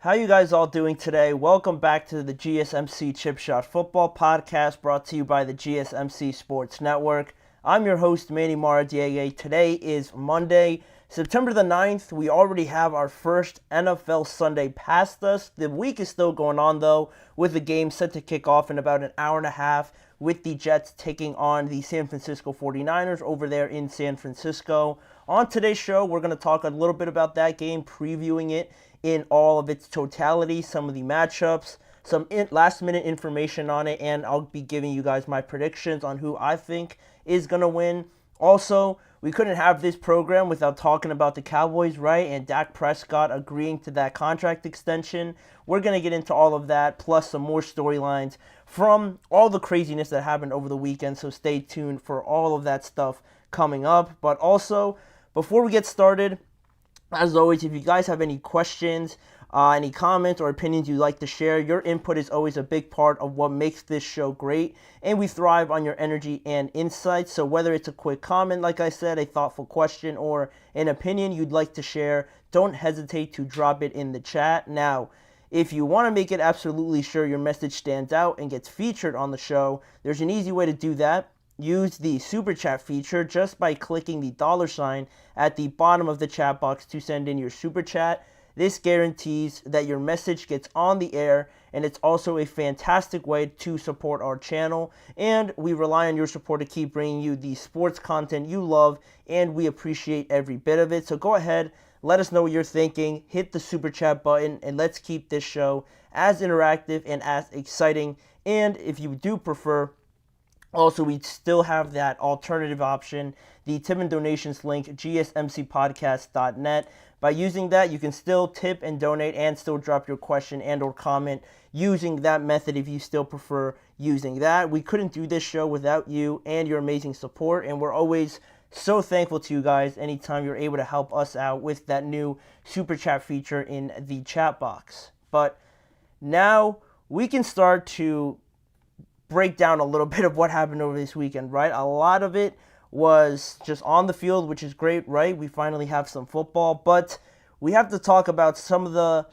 How you guys all doing today? Welcome back to the GSMC Chip Shot Football Podcast brought to you by the GSMC Sports Network. I'm your host, Manny Maradiaga. Today is Monday, September the 9th. We already have our first NFL Sunday past us. The week is still going on, though, with the game set to kick off in about an hour and a half with the Jets taking on the San Francisco 49ers over there in San Francisco. On today's show, we're going to talk a little bit about that game, previewing it in all of its totality, some of the matchups, some last-minute information on it, and I'll be giving you guys my predictions on who I think is going to win. Also, we couldn't have this program without talking about the Cowboys, right? And Dak Prescott agreeing to that contract extension. We're going to get into all of that, plus some more storylines from all the craziness that happened over the weekend, so stay tuned for all of that stuff coming up. But also, before we get started, as always, if you guys have any questions, any comments or opinions you'd like to share, your input is always a big part of what makes this show great, and we thrive on your energy and insights. So whether it's a quick comment, like I said, a thoughtful question, or an opinion you'd like to share, don't hesitate to drop it in the chat. Now, if you want to make it absolutely sure your message stands out and gets featured on the show, there's an easy way to do that. Use the Super Chat feature just by clicking the $ at the bottom of the chat box to send in your Super Chat. This guarantees that your message gets on the air, and it's also a fantastic way to support our channel, and we rely on your support to keep bringing you the sports content you love, and we appreciate every bit of it. So go ahead, let us know what you're thinking, hit the Super Chat button, and let's keep this show as interactive and as exciting. And if you do prefer, also, we still have that alternative option, the tip and donations link, gsmcpodcast.net. By using that, you can still tip and donate and still drop your question and or comment using that method if you still prefer using that. We couldn't do this show without you and your amazing support, and we're always so thankful to you guys anytime you're able to help us out with that new Super Chat feature in the chat box. But now we can start to break down a little bit of what happened over this weekend, right? A lot of it was just on the field, which is great, right? We finally have some football, but we have to talk about some of the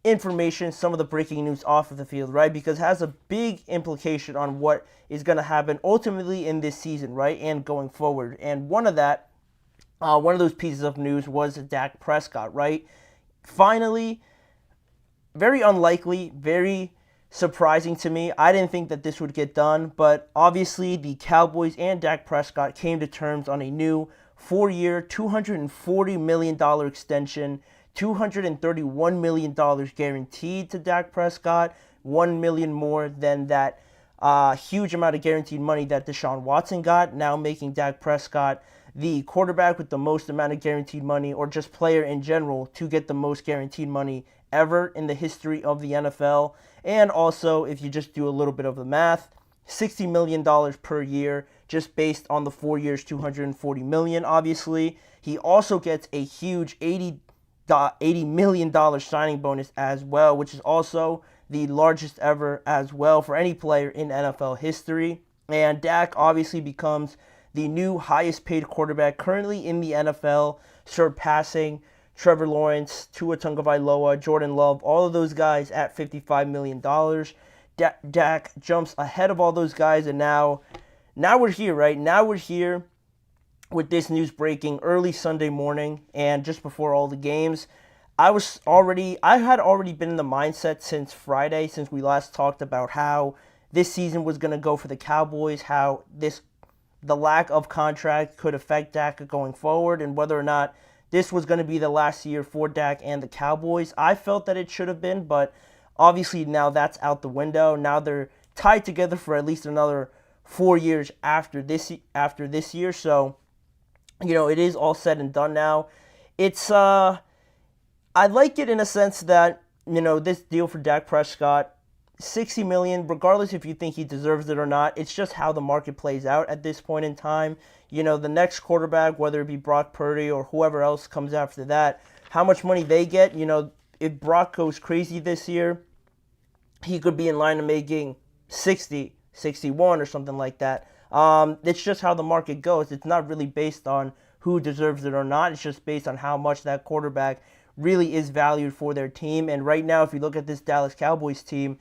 information, some of the breaking news off of the field, right? Because it has a big implication on what is going to happen ultimately in this season, right? And going forward. And one of those pieces of news was Dak Prescott, right? Finally, very unlikely, very surprising to me. I didn't think that this would get done, but obviously the Cowboys and Dak Prescott came to terms on a new 4-year, $240 million extension, $231 million guaranteed to Dak Prescott, $1 million more than that huge amount of guaranteed money that Deshaun Watson got, now making Dak Prescott the quarterback with the most amount of guaranteed money, or just player in general, to get the most guaranteed money ever in the history of the NFL. And also, if you just do a little bit of the math, $60 million per year, just based on the 4 years, $240 million, obviously. He also gets a huge $80 million signing bonus as well, which is also the largest ever as well for any player in NFL history. And Dak obviously becomes the new highest paid quarterback currently in the NFL, surpassing Trevor Lawrence, Tua Tagovailoa, Jordan Love, all of those guys at $55 million. Dak jumps ahead of all those guys, and now we're here, right? Now we're here with this news breaking early Sunday morning, and just before all the games. I had already been in the mindset since Friday, since we last talked about how this season was going to go for the Cowboys, how the lack of contract could affect Dak going forward, and whether or not this was going to be the last year for Dak and the Cowboys. I felt that it should have been, but obviously now that's out the window. Now they're tied together for at least another 4 years after this year. So, it is all said and done now. It's I like it in a sense that, this deal for Dak Prescott, $60 million, regardless if you think he deserves it or not, it's just how the market plays out at this point in time. The next quarterback, whether it be Brock Purdy or whoever else comes after that, how much money they get, if Brock goes crazy this year, he could be in line of making 60, 61 or something like that. It's just how the market goes. It's not really based on who deserves it or not. It's just based on how much that quarterback really is valued for their team. And right now, if you look at this Dallas Cowboys team,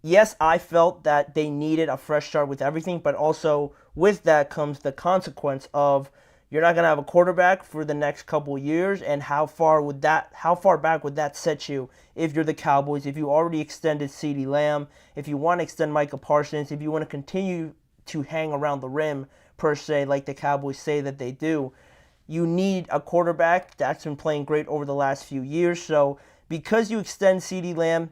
yes, I felt that they needed a fresh start with everything, but also with that comes the consequence of you're not going to have a quarterback for the next couple years, and how far back would that set you if you're the Cowboys, if you already extended CeeDee Lamb, if you want to extend Micah Parsons, if you want to continue to hang around the rim, per se, like the Cowboys say that they do. You need a quarterback that's been playing great over the last few years. So because you extend CeeDee Lamb,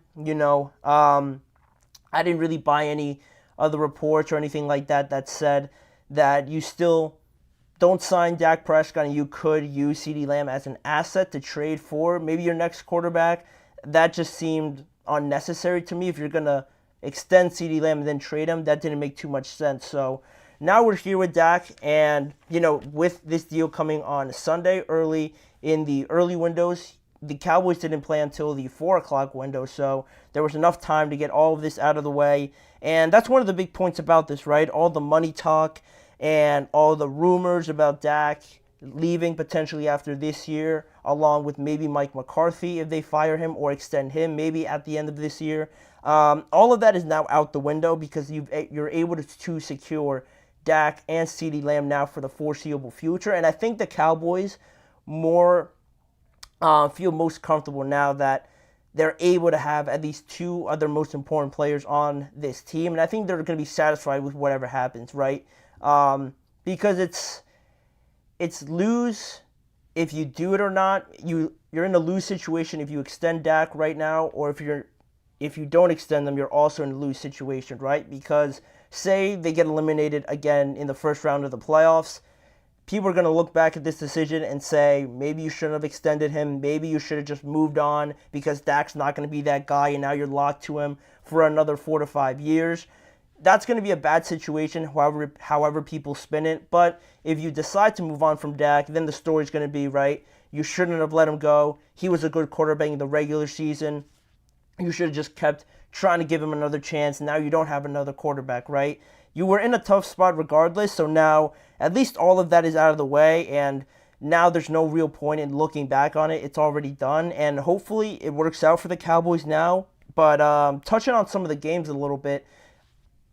I didn't really buy any other reports or anything like that that said that you still don't sign Dak Prescott and you could use CeeDee Lamb as an asset to trade for maybe your next quarterback. That just seemed unnecessary to me. If you're going to extend CeeDee Lamb and then trade him, that didn't make too much sense. So now we're here with Dak, and, with this deal coming on Sunday early in the early windows, the Cowboys didn't play until the 4 o'clock window, so there was enough time to get all of this out of the way. And that's one of the big points about this, right? All the money talk and all the rumors about Dak leaving potentially after this year, along with maybe Mike McCarthy if they fire him or extend him maybe at the end of this year. All of that is now out the window because you're able to secure Dak and CeeDee Lamb now for the foreseeable future. And I think the Cowboys feel most comfortable now that they're able to have at least 2 other most important players on this team. And I think they're going to be satisfied with whatever happens, right? Because it's lose if you do it or not. You're in a lose situation if you extend Dak right now, or if you don't extend them, you're also in a lose situation, right? Because say they get eliminated again in the first round of the playoffs, people are going to look back at this decision and say, maybe you shouldn't have extended him. Maybe you should have just moved on because Dak's not going to be that guy, and now you're locked to him for another 4 to 5 years. That's going to be a bad situation, however people spin it. But if you decide to move on from Dak, then the story's going to be, right, you shouldn't have let him go. He was a good quarterback in the regular season. You should have just kept trying to give him another chance. Now you don't have another quarterback, right? You were in a tough spot regardless, so now at least all of that is out of the way, and now there's no real point in looking back on it. It's already done, and hopefully it works out for the Cowboys now. But touching on some of the games a little bit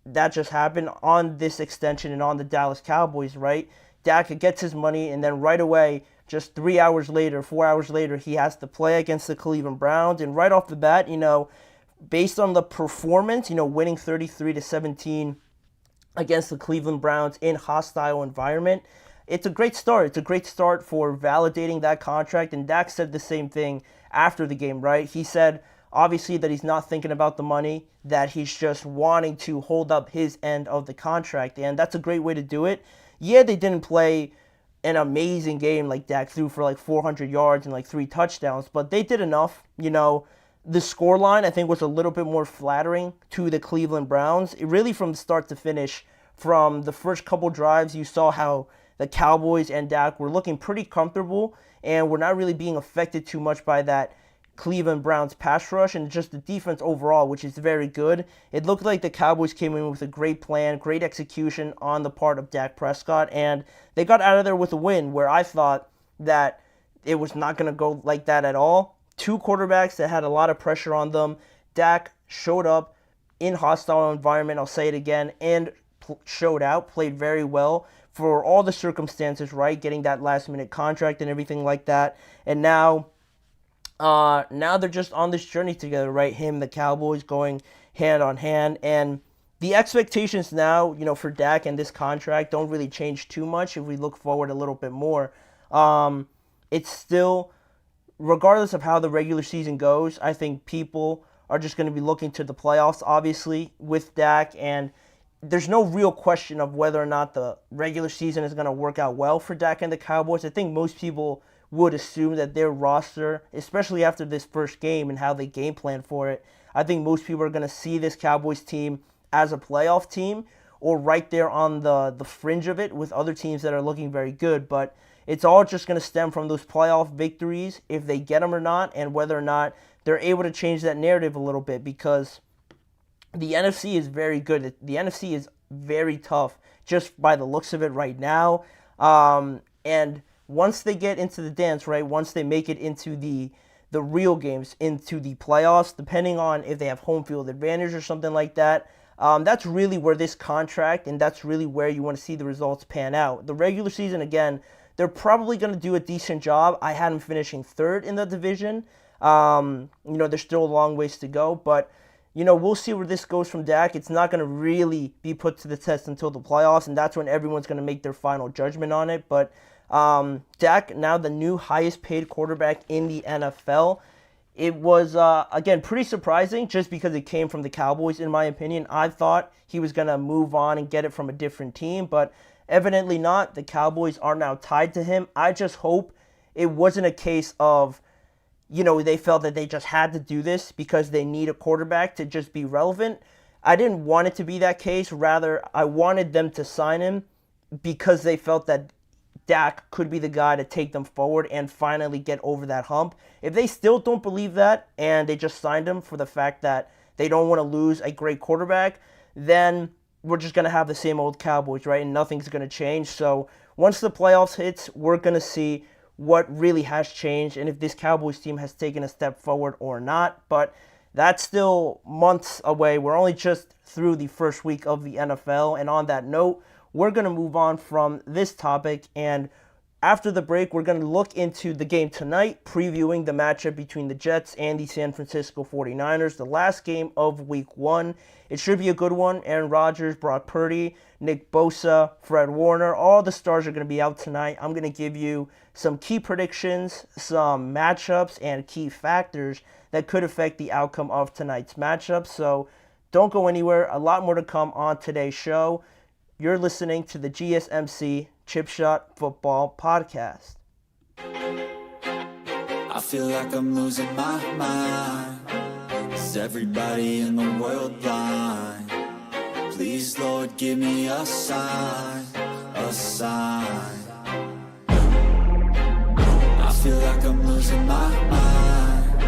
that just happened on this extension and on the Dallas Cowboys, right? Dak gets his money, and then right away, just 4 hours later, he has to play against the Cleveland Browns. And right off the bat, based on the performance, winning 33-17 against the Cleveland Browns in hostile environment, it's a great start. It's a great start for validating that contract. And Dak said the same thing after the game, right? He said, obviously, that he's not thinking about the money, that he's just wanting to hold up his end of the contract. And that's a great way to do it. Yeah, they didn't play an amazing game, like Dak threw for like 400 yards and like 3 touchdowns, but they did enough. The scoreline, I think, was a little bit more flattering to the Cleveland Browns. It really, from start to finish, from the first couple drives, you saw how the Cowboys and Dak were looking pretty comfortable and were not really being affected too much by that Cleveland Browns pass rush and just the defense overall, which is very good. It looked like the Cowboys came in with a great plan, great execution on the part of Dak Prescott, and they got out of there with a win where I thought that it was not going to go like that at all. 2 quarterbacks that had a lot of pressure on them. Dak showed up in hostile environment, I'll say it again, and showed out, played very well for all the circumstances, right? Getting that last-minute contract and everything like that. And now they're just on this journey together, right? Him, the Cowboys, going hand on hand. And the expectations now, for Dak and this contract don't really change too much if we look forward a little bit more. It's still, regardless of how the regular season goes, I think people are just going to be looking to the playoffs, obviously, with Dak. And there's no real question of whether or not the regular season is going to work out well for Dak and the Cowboys. I think most people would assume that their roster, especially after this first game and how they game plan for it, I think most people are going to see this Cowboys team as a playoff team or right there on the fringe of it with other teams that are looking very good. But it's all just going to stem from those playoff victories, if they get them or not, and whether or not they're able to change that narrative a little bit, because the NFC is very good. The NFC is very tough just by the looks of it right now. And once they get into the dance, right, once they make it into the real games, into the playoffs, depending on if they have home field advantage or something like that, that's really where this contract, and that's really where you want to see the results pan out. The regular season, again, they're probably going to do a decent job. I had them finishing third in the division. There's still a long ways to go, but, we'll see where this goes from Dak. It's not going to really be put to the test until the playoffs, and that's when everyone's going to make their final judgment on it. But Dak, now the new highest paid quarterback in the NFL. It was, again, pretty surprising just because it came from the Cowboys, in my opinion. I thought he was going to move on and get it from a different team, but evidently not. The Cowboys are now tied to him. I just hope it wasn't a case of, they felt that they just had to do this because they need a quarterback to just be relevant. I didn't want it to be that case. Rather, I wanted them to sign him because they felt that Dak could be the guy to take them forward and finally get over that hump. If they still don't believe that and they just signed him for the fact that they don't want to lose a great quarterback, then we're just going to have the same old Cowboys, right? And nothing's going to change. So once the playoffs hits, we're going to see what really has changed and if this Cowboys team has taken a step forward or not. But that's still months away. We're only just through the first week of the NFL. And on that note, we're going to move on from this topic, and after the break, we're going to look into the game tonight, previewing the matchup between the Jets and the San Francisco 49ers, the last game of Week 1. It should be a good one. Aaron Rodgers, Brock Purdy, Nick Bosa, Fred Warner, all the stars are going to be out tonight. I'm going to give you some key predictions, some matchups, and key factors that could affect the outcome of tonight's matchup. So don't go anywhere. A lot more to come on today's show. You're listening to the GSMC Chip Shot Football Podcast. I feel like I'm losing my mind. Is everybody in the world blind? Please, Lord, give me a sign, a sign. I feel like I'm losing my mind.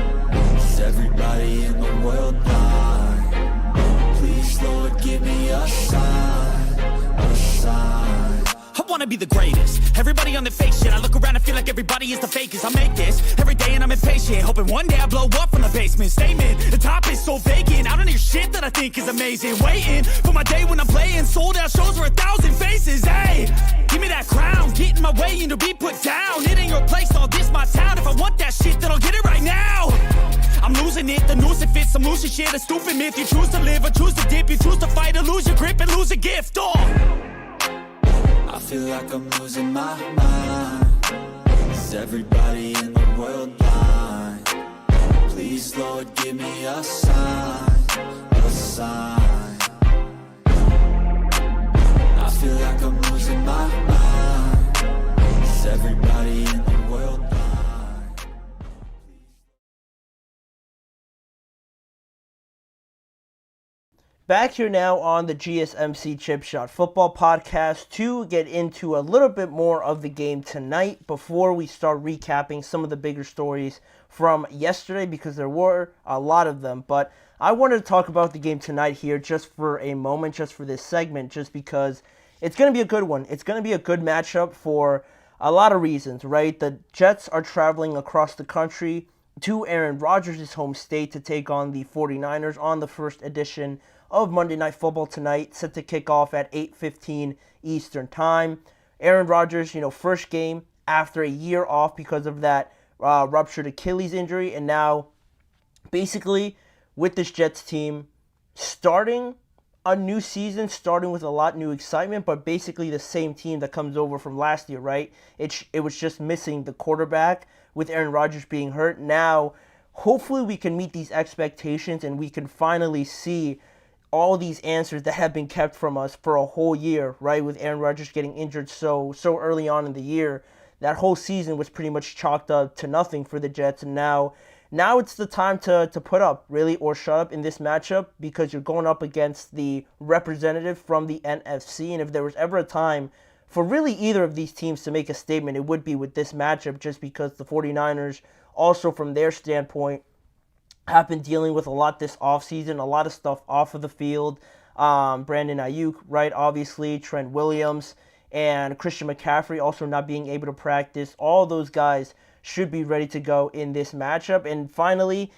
Is everybody in the world blind? Please, Lord, give me a sign, a sign. I wanna be the greatest. Everybody on the fake shit. I look around and feel like everybody is the fakest. I make this every day and I'm impatient, hoping one day I blow up from the basement. Statement, the top is so vacant. I don't hear shit that I think is amazing. Waiting for my day when I'm playing sold out shows for 1,000 faces. Hey, give me that crown, get in my way and to be put down. It ain't your place, all this my town. If I want that shit, then I'll get it right now. I'm losing it, the noose it fits, some losing shit, a stupid myth. You choose to live or choose to dip, you choose to fight or lose your grip and lose a gift. I feel like I'm losing my mind. Is everybody in the world blind? Please, Lord, give me a sign, a sign. I feel like I'm losing my mind. Is everybody in the world blind? Back here now on the GSMC Chip Shot Football Podcast to get into a little bit more of the game tonight before we start recapping some of the bigger stories from yesterday, because there were a lot of them. But I wanted to talk about the game tonight here just for a moment, just for this segment, just because it's going to be a good one. It's going to be a good matchup for a lot of reasons, right? The Jets are traveling across the country to Aaron Rodgers' home state to take on the 49ers on the first edition of Monday Night Football tonight, set to kick off at 8:15 Eastern Time. Aaron Rodgers, first game after a year off because of that ruptured Achilles injury, and now basically with this Jets team starting a new season, starting with a lot new excitement, but basically the same team that comes over from last year, right? It was just missing the quarterback with Aaron Rodgers being hurt. Now, hopefully we can meet these expectations and we can finally see all these answers that have been kept from us for a whole year, right? With Aaron Rodgers getting injured so early on in the year, that whole season was pretty much chalked up to nothing for the Jets. And now it's the time to put up, really, or shut up in this matchup, because you're going up against the representative from the NFC. And if there was ever a time for really either of these teams to make a statement, it would be with this matchup, just because the 49ers, also from their standpoint, have been dealing with a lot this offseason, a lot of stuff off of the field. Brandon Ayuk, right, obviously, Trent Williams, and Christian McCaffrey also not being able to practice. All those guys should be ready to go in this matchup. And finally,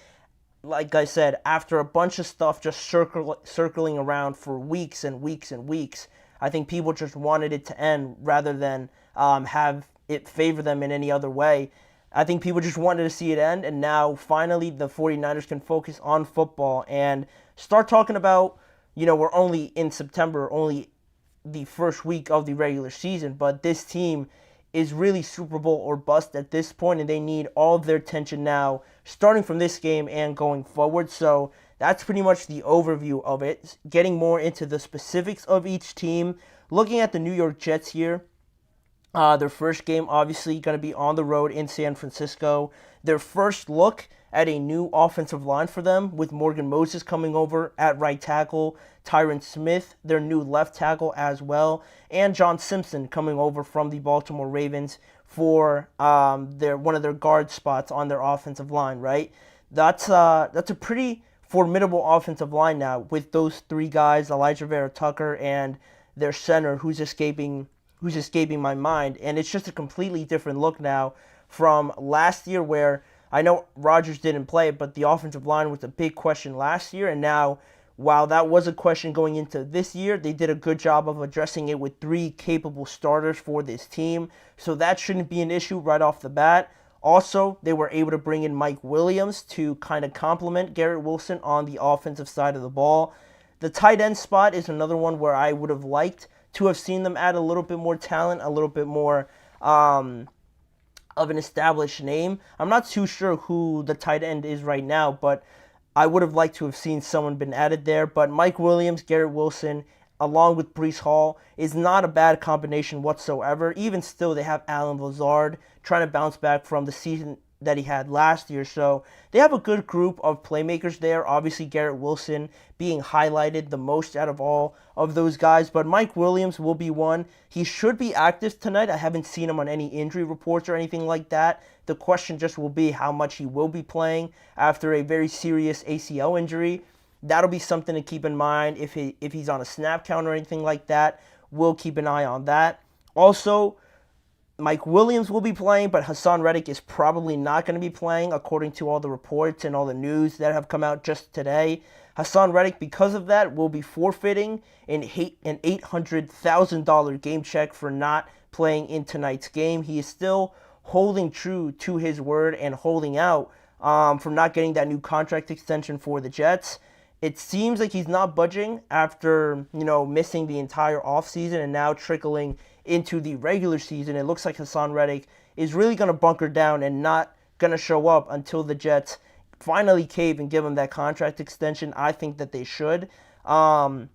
like I said, after a bunch of stuff just circling around for weeks and weeks and weeks, I think people just wanted it to end rather than have it favor them in any other way. I think people just wanted to see it end, and now finally the 49ers can focus on football and start talking about, we're only in September, only the first week of the regular season, but this team is really Super Bowl or bust at this point, and they need all of their attention now, starting from this game and going forward. So that's pretty much the overview of it. Getting more into the specifics of each team, looking at the New York Jets here. Their first game obviously going to be on the road in San Francisco. Their first look at a new offensive line for them, with Morgan Moses coming over at right tackle, Tyron Smith, their new left tackle as well, and John Simpson coming over from the Baltimore Ravens for one of their guard spots on their offensive line, right? That's a pretty formidable offensive line now with those three guys, Elijah Vera Tucker and their center who's escaping my mind. And it's just a completely different look now from last year, where I know Rodgers didn't play, but the offensive line was a big question last year. And now, while that was a question going into this year, they did a good job of addressing it with three capable starters for this team. So that shouldn't be an issue right off the bat. Also, they were able to bring in Mike Williams to kind of complement Garrett Wilson on the offensive side of the ball. The tight end spot is another one where I would have liked to have seen them add a little bit more talent, a little bit more of an established name. I'm not too sure who the tight end is right now, but I would have liked to have seen someone been added there. But Mike Williams, Garrett Wilson, along with Breece Hall, is not a bad combination whatsoever. Even still, they have Allen Lazard trying to bounce back from the season that he had last year. So they have a good group of playmakers there. Obviously, Garrett Wilson being highlighted the most out of all of those guys. But Mike Williams will be one. He should be active tonight. I haven't seen him on any injury reports or anything like that. The question just will be how much he will be playing after a very serious ACL injury. That'll be something to keep in mind. If he's on a snap count or anything like that, we'll keep an eye on that. Also, Mike Williams will be playing, but Hassan Reddick is probably not going to be playing, according to all the reports and all the news that have come out just today. Hassan Reddick, because of that, will be forfeiting an $800,000 game check for not playing in tonight's game. He is still holding true to his word and holding out from not getting that new contract extension for the Jets. It seems like he's not budging after, missing the entire offseason and now trickling into the regular season. It looks like Hassan Reddick is really going to bunker down and not going to show up until the Jets finally cave and give him that contract extension. I think that they should. And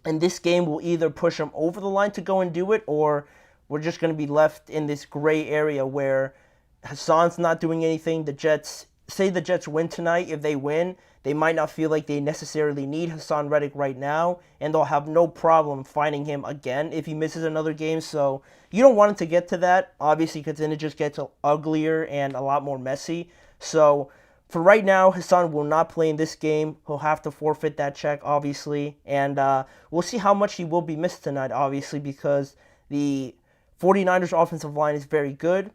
this game will either push him over the line to go and do it, or we're just going to be left in this gray area where Hassan's not doing anything. The Jets win tonight. If they win, they might not feel like they necessarily need Hassan Reddick right now, and they'll have no problem finding him again if he misses another game. So you don't want it to get to that, obviously, because then it just gets uglier and a lot more messy. So for right now, Hassan will not play in this game. He'll have to forfeit that check, obviously, and we'll see how much he will be missed tonight, obviously, because the 49ers offensive line is very good.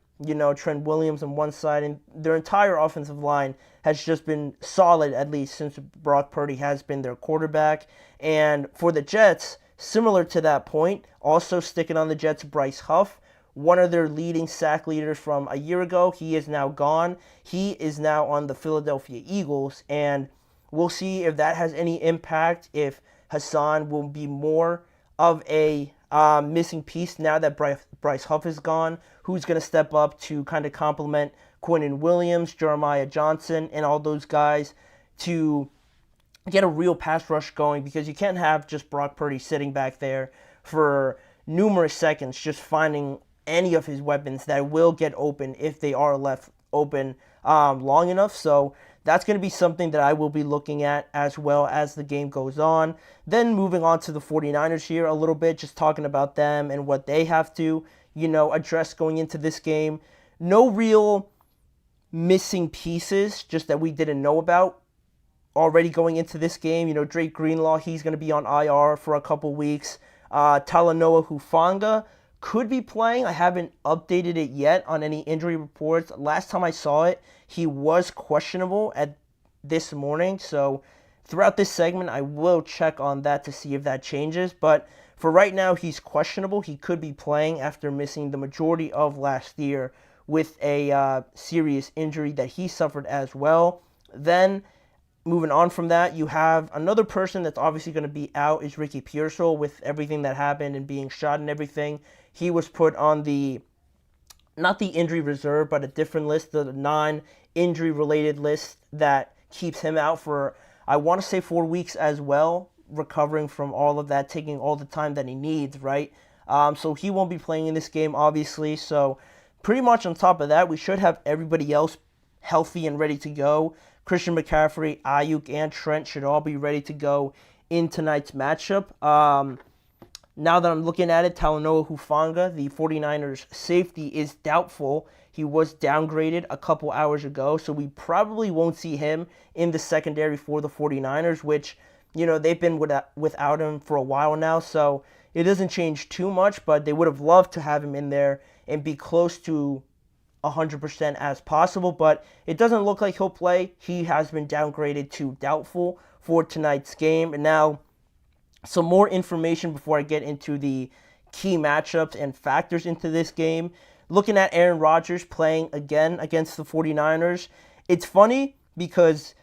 Trent Williams on one side, and their entire offensive line has just been solid, at least since Brock Purdy has been their quarterback. And for the Jets, similar to that point, also sticking on the Jets, Bryce Huff, one of their leading sack leaders from a year ago. He is now gone. He is now on the Philadelphia Eagles, and we'll see if that has any impact, if Hassan will be more of a missing piece now that Bryce Huff is gone. Who's going to step up to kind of complement Quinnen Williams, Jeremiah Johnson, and all those guys to get a real pass rush going, because you can't have just Brock Purdy sitting back there for numerous seconds just finding any of his weapons that will get open if they are left open long enough. So that's going to be something that I will be looking at as well as the game goes on. Then moving on to the 49ers here a little bit, just talking about them and what they have to, address going into this game. No real missing pieces, just that we didn't know about already going into this game. Drake Greenlaw, he's going to be on IR for a couple weeks. Talanoa Hufanga could be playing. I haven't updated it yet on any injury reports. Last time I saw it, he was questionable at this morning. So throughout this segment, I will check on that to see if that changes. But for right now, he's questionable. He could be playing after missing the majority of last year with a serious injury that he suffered as well. Then, moving on from that, you have another person that's obviously going to be out is Ricky Pearsall with everything that happened and being shot and everything. He was put on not the injury reserve, but a different list, the non-injury related list that keeps him out for, I want to say 4 weeks as well, recovering from all of that, taking all the time that he needs, right? So he won't be playing in this game, obviously. So pretty much on top of that, we should have everybody else healthy and ready to go. Christian McCaffrey, Ayuk, and Trent should all be ready to go in tonight's matchup. Now that I'm looking at it, Talanoa Hufanga, the 49ers safety, is doubtful. He was downgraded a couple hours ago, so we probably won't see him in the secondary for the 49ers, which, they've been without him for a while now, so it doesn't change too much, but they would have loved to have him in there and be close to 100% as possible, but it doesn't look like he'll play. He has been downgraded to doubtful for tonight's game. And now, some more information before I get into the key matchups and factors into this game. Looking at Aaron Rodgers playing again against the 49ers, it's funny because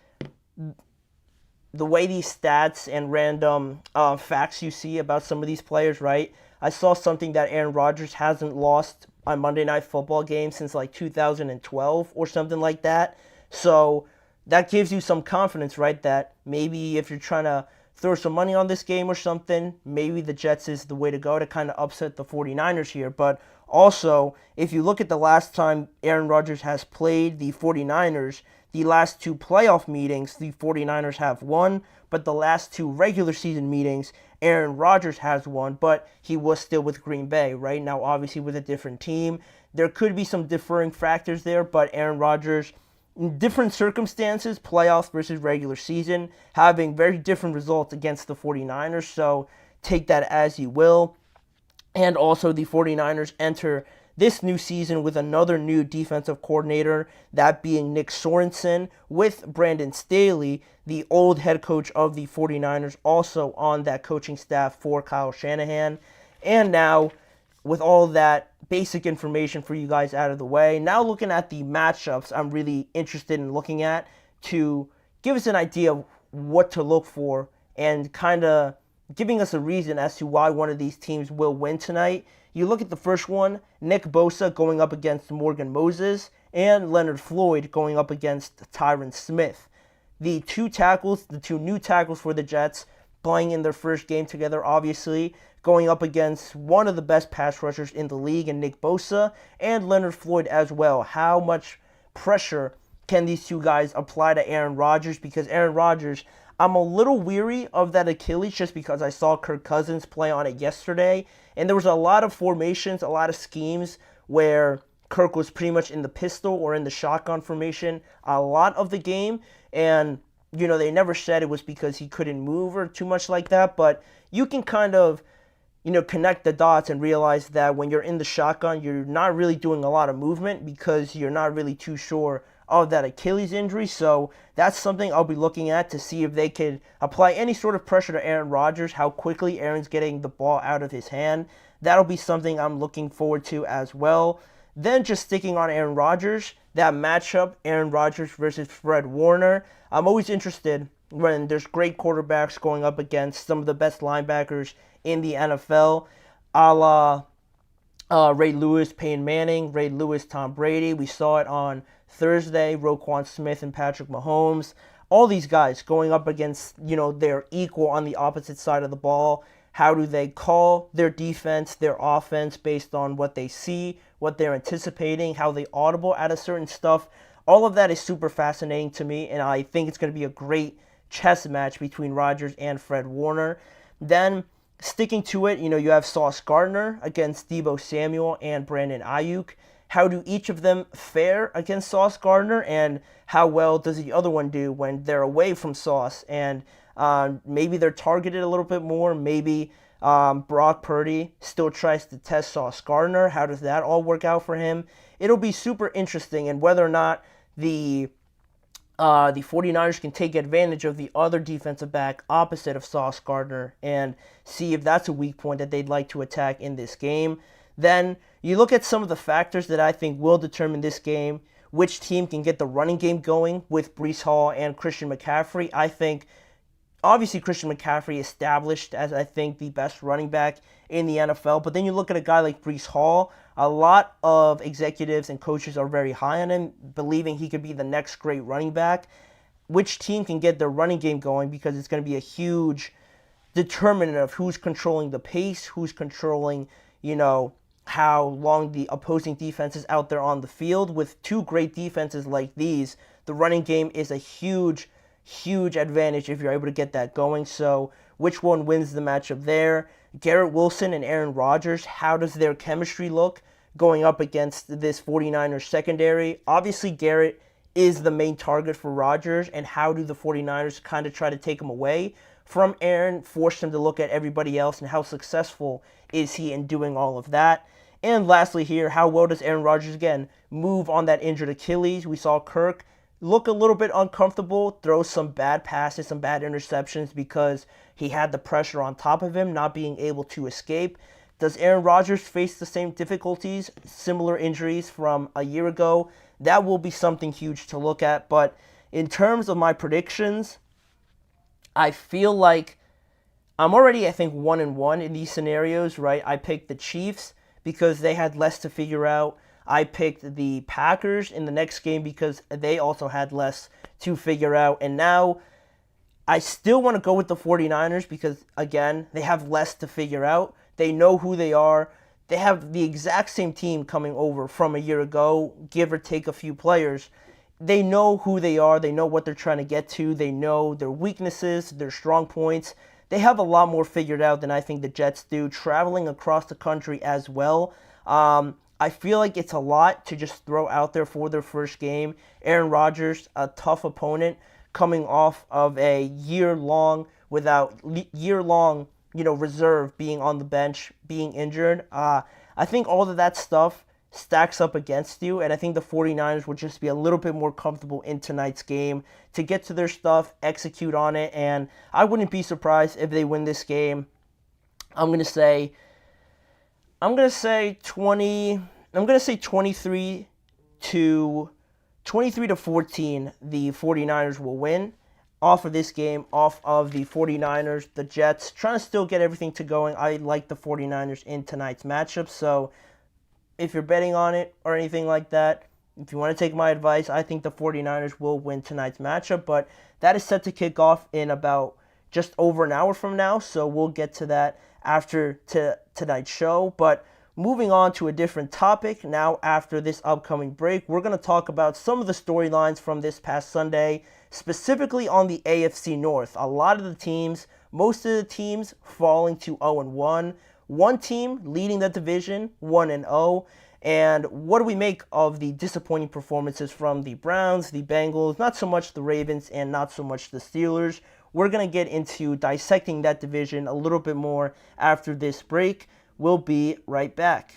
the way these stats and random facts you see about some of these players, right? I saw something that Aaron Rodgers hasn't lost on Monday Night Football games since like 2012 or something like that. So that gives you some confidence, right? That maybe if you're trying to throw some money on this game or something, maybe the Jets is the way to go to kind of upset the 49ers here. But also, if you look at the last time Aaron Rodgers has played the 49ers, the last 2 playoff meetings, the 49ers have won, but the last 2 regular season meetings, Aaron Rodgers has won, but he was still with Green Bay, right? Now, obviously, with a different team. There could be some differing factors there, but Aaron Rodgers, in different circumstances, playoffs versus regular season, having very different results against the 49ers, so take that as you will. And also, the 49ers enter this new season with another new defensive coordinator, that being Nick Sorensen, with Brandon Staley, the old head coach of the 49ers, also on that coaching staff for Kyle Shanahan. And now, with all that basic information for you guys out of the way, now looking at the matchups I'm really interested in looking at to give us an idea of what to look for and kind of giving us a reason as to why one of these teams will win tonight. You look at the first one, Nick Bosa going up against Morgan Moses, and Leonard Floyd going up against Tyron Smith. The 2 new tackles for the Jets, playing in their first game together, obviously, going up against one of the best pass rushers in the league in Nick Bosa, and Leonard Floyd as well. How much pressure can these 2 guys apply to Aaron Rodgers? Because Aaron Rodgers, I'm a little weary of that Achilles just because I saw Kirk Cousins play on it yesterday, and there was a lot of formations, a lot of schemes where Kirk was pretty much in the pistol or in the shotgun formation a lot of the game, and they never said it was because he couldn't move or too much like that, but you can kind of connect the dots and realize that when you're in the shotgun, you're not really doing a lot of movement because you're not really too sure of that Achilles injury. So that's something I'll be looking at to see if they could apply any sort of pressure to Aaron Rodgers, how quickly Aaron's getting the ball out of his hand. That'll be something I'm looking forward to as well. Then just sticking on Aaron Rodgers, that matchup, Aaron Rodgers versus Fred Warner. I'm always interested when there's great quarterbacks going up against some of the best linebackers in the NFL, a la Ray Lewis, Peyton Manning, Ray Lewis, Tom Brady. We saw it on Thursday, Roquan Smith and Patrick Mahomes. All these guys going up against, their equal on the opposite side of the ball. How do they call their defense, their offense based on what they see, what they're anticipating, how they audible out of certain stuff. All of that is super fascinating to me, and I think it's going to be a great chess match between Rodgers and Fred Warner. Then, sticking to it, you have Sauce Gardner against Deebo Samuel and Brandon Ayuk. How do each of them fare against Sauce Gardner, and how well does the other one do when they're away from Sauce? And maybe they're targeted a little bit more. Maybe Brock Purdy still tries to test Sauce Gardner. How does that all work out for him? It'll be super interesting, and whether or not the 49ers can take advantage of the other defensive back opposite of Sauce Gardner and see if that's a weak point that they'd like to attack in this game. Then you look at some of the factors that I think will determine this game, which team can get the running game going with Breece Hall and Christian McCaffrey. I think, obviously, Christian McCaffrey established as, I think, the best running back in the NFL. But then you look at a guy like Breece Hall, a lot of executives and coaches are very high on him, believing he could be the next great running back. Which team can get their running game going, because it's going to be a huge determinant of who's controlling the pace, who's controlling, how long the opposing defense is out there on the field. With two great defenses like these, the running game is a huge advantage if you're able to get that going. So which one wins the matchup there? Garrett Wilson and Aaron Rodgers, how does their chemistry look going up against this 49ers secondary? Obviously, Garrett is the main target for Rodgers, and how do the 49ers kind of try to take him away from Aaron, force him to look at everybody else, and how successful is he in doing all of that? And lastly here, how well does Aaron Rodgers, again, move on that injured Achilles? We saw Kirk look a little bit uncomfortable, throw some bad passes, some bad interceptions because he had the pressure on top of him, not being able to escape. Does Aaron Rodgers face the same difficulties, similar injuries from a year ago? That will be something huge to look at. But in terms of my predictions, I feel like I'm already, I think, 1-1 in these scenarios, right? I picked the Chiefs because they had less to figure out. I picked the Packers in the next game because they also had less to figure out. And now I still want to go with the 49ers because, again, they have less to figure out. They know who they are. They have the exact same team coming over from a year ago, give or take a few players. They know who they are. They know what they're trying to get to. They know their weaknesses, their strong points. They have a lot more figured out than I think the Jets do, traveling across the country as well. I feel like it's a lot to just throw out there for their first game. Aaron Rodgers, a tough opponent, coming off of a year-long reserve, being on the bench, being injured. I think all of that stuff stacks up against you, and I think the 49ers would just be a little bit more comfortable in tonight's game to get to their stuff, execute on it, and I wouldn't be surprised if they win this game. I'm going to say 23 to 14, the 49ers will win off of this game, off of the 49ers. The Jets trying to still get everything to going. I like the 49ers in tonight's matchup, so if you're betting on it or anything like that, if you want to take my advice, I think the 49ers will win tonight's matchup, but that is set to kick off in about just over an hour from now, so we'll get to that after tonight's show. But moving on to a different topic now after this upcoming break, we're going to talk about some of the storylines from this past Sunday, specifically on the AFC North. A lot of the teams, most of the teams falling to 0-1. One team leading the division, 1-0. And what do we make of the disappointing performances from the Browns, the Bengals, not so much the Ravens, and not so much the Steelers? We're going to get into dissecting that division a little bit more after this break. We'll be right back.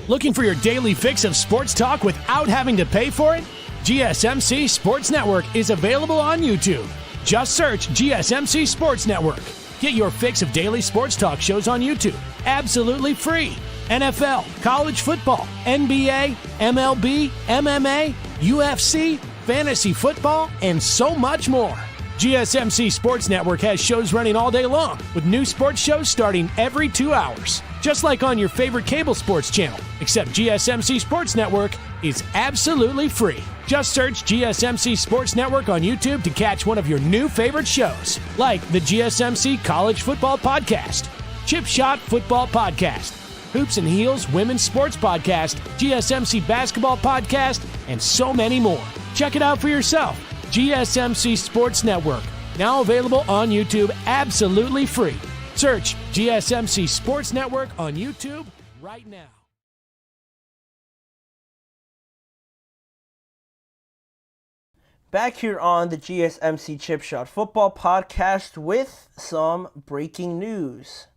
Looking for your daily fix of sports talk without having to pay for it? GSMC Sports Network is available on YouTube. Just search GSMC Sports Network. Get your fix of daily sports talk shows on YouTube, absolutely free. NFL, college football, NBA, MLB, MMA, UFC, fantasy football, and so much more. GSMC Sports Network has shows running all day long, with new sports shows starting every 2 hours. Just like on your favorite cable sports channel, except GSMC Sports Network is absolutely free. Just search GSMC Sports Network on YouTube to catch one of your new favorite shows, like the GSMC College Football Podcast, Chip Shot Football Podcast, Hoops and Heels Women's Sports Podcast, GSMC Basketball Podcast, and so many more. Check it out for yourself. GSMC Sports Network, now available on YouTube absolutely free. Search GSMC Sports Network on YouTube right now. Back here on the GSMC Chip Shot Football Podcast with some breaking news.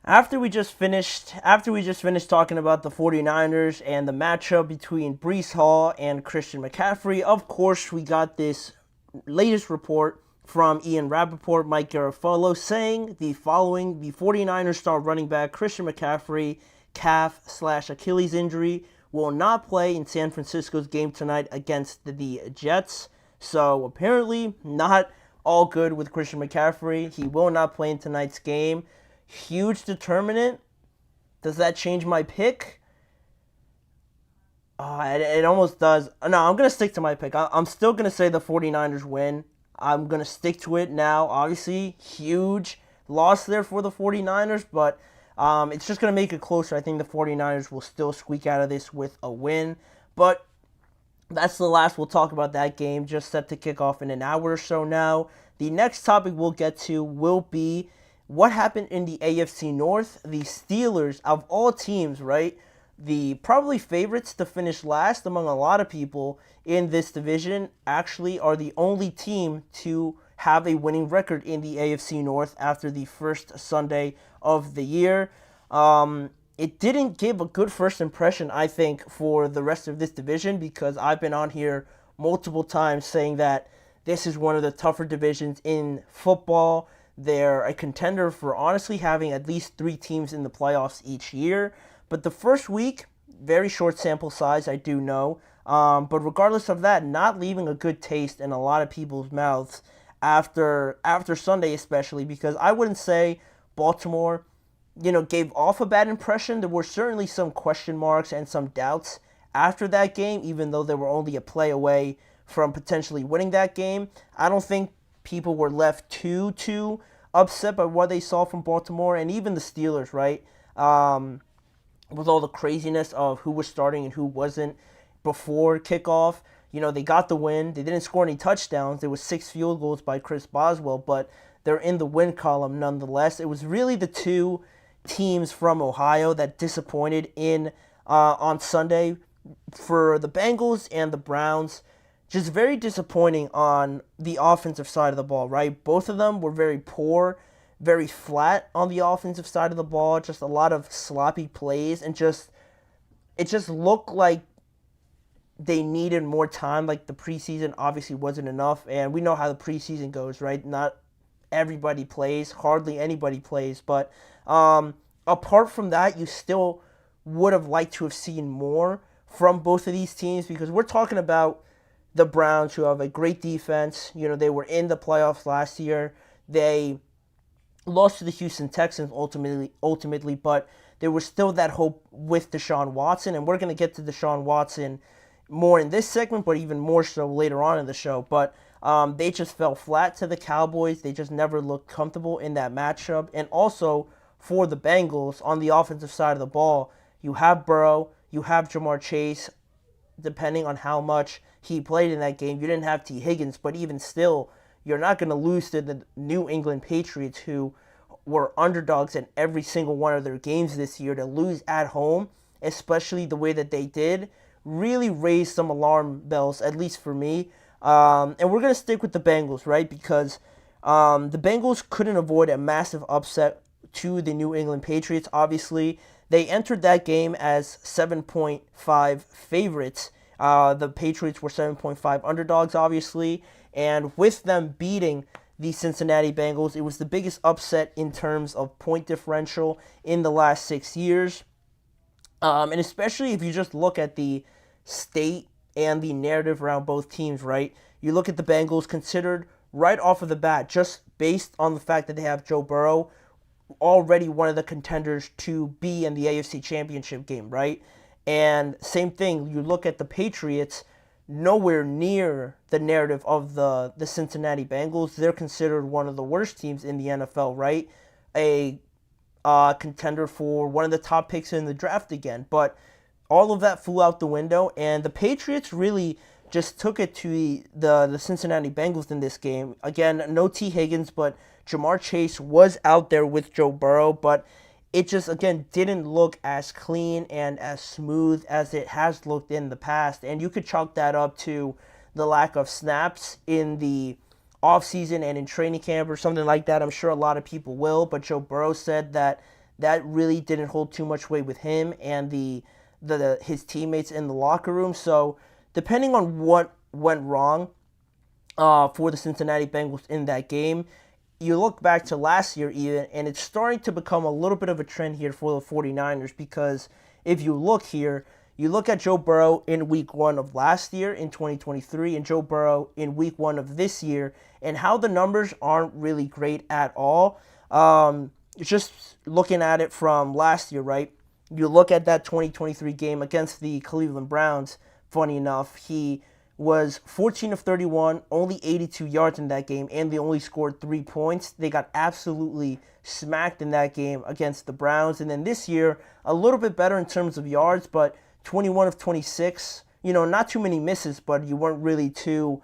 After we just finished talking about the 49ers and the matchup between Breece Hall and Christian McCaffrey, of course, we got this latest report from Ian Rappaport, Mike Garafolo, saying the following: the 49ers star running back Christian McCaffrey, calf/Achilles injury, will not play in San Francisco's game tonight against the Jets. So apparently not all good with Christian McCaffrey. He will not play in tonight's game. Huge determinant. Does that change my pick? It almost does. No, I'm going to stick to my pick. I'm still going to say the 49ers win. I'm going to stick to it now. Obviously, huge loss there for the 49ers, but it's just going to make it closer. I think the 49ers will still squeak out of this with a win. But that's the last we'll talk about that game, just set to kick off in an hour or so now. The next topic we'll get to will be what happened in the AFC North. The Steelers, of all teams, right? The probably favorites to finish last among a lot of people in this division, actually are the only team to have a winning record in the AFC North after the first Sunday of the year. It didn't give a good first impression, I think, for the rest of this division, because I've been on here multiple times saying that this is one of the tougher divisions in football. They're a contender for honestly having at least 3 teams in the playoffs each year. But the first week, very short sample size, I do know. But regardless of that, not leaving a good taste in a lot of people's mouths after Sunday especially, because I wouldn't say Baltimore, gave off a bad impression. There were certainly some question marks and some doubts after that game, even though they were only a play away from potentially winning that game. I don't think people were left too upset by what they saw from Baltimore, and even the Steelers, right? With all the craziness of who was starting and who wasn't before kickoff. They got the win. They didn't score any touchdowns. There was 6 field goals by Chris Boswell, but they're in the win column nonetheless. It was really the 2 teams from Ohio that disappointed on Sunday. For the Bengals and the Browns, just very disappointing on the offensive side of the ball, right? Both of them were very poor, very flat on the offensive side of the ball, just a lot of sloppy plays, and it just looked like they needed more time. Like the preseason obviously wasn't enough, and we know how the preseason goes, right? Not everybody plays, hardly anybody plays, but apart from that, you still would have liked to have seen more from both of these teams, because we're talking about the Browns, who have a great defense. They were in the playoffs last year. They lost to the Houston Texans ultimately, but there was still that hope with Deshaun Watson, and we're going to get to Deshaun Watson more in this segment, but even more so later on in the show. But they just fell flat to the Cowboys. They just never looked comfortable in that matchup. And also for the Bengals, on the offensive side of the ball, you have Burrow, you have Jamar Chase, depending on how much he played in that game. You didn't have T. Higgins, but even still, you're not going to lose to the New England Patriots, who were underdogs in every single one of their games this year. To lose at home, especially the way that they did, really raised some alarm bells, at least for me. And we're going to stick with the Bengals, right? Because the Bengals couldn't avoid a massive upset to the New England Patriots. Obviously, they entered that game as 7.5 favorites. The Patriots were 7.5 underdogs, obviously. And with them beating the Cincinnati Bengals, it was the biggest upset in terms of point differential in the last 6 years. And especially if you just look at the state and the narrative around both teams, right? You look at the Bengals, considered right off of the bat, just based on the fact that they have Joe Burrow, already one of the contenders to be in the AFC Championship game, right? And same thing, you look at the Patriots, nowhere near the narrative of the Cincinnati Bengals. They're considered one of the worst teams in the NFL, right? A contender for one of the top picks in the draft again. But all of that flew out the window, and the Patriots really just took it to the Cincinnati Bengals in this game. Again, no T. Higgins, but Jamar Chase was out there with Joe Burrow, but it just, again, didn't look as clean and as smooth as it has looked in the past. And you could chalk that up to the lack of snaps in the offseason and in training camp or something like that. I'm sure a lot of people will, but Joe Burrow said that that really didn't hold too much weight with him and his teammates in the locker room. So depending on what went wrong for the Cincinnati Bengals in that game, you look back to last year even, and it's starting to become a little bit of a trend here for the 49ers, because if you look here, you look at Joe Burrow in week 1 of last year in 2023 and Joe Burrow in week 1 of this year, and how the numbers aren't really great at all. Just looking at it from last year, right? You look at that 2023 game against the Cleveland Browns, funny enough, he was 14 of 31, only 82 yards in that game, and they only scored 3 points. They got absolutely smacked in that game against the Browns. And then this year, a little bit better in terms of yards, but 21 of 26, not too many misses, but you weren't really too,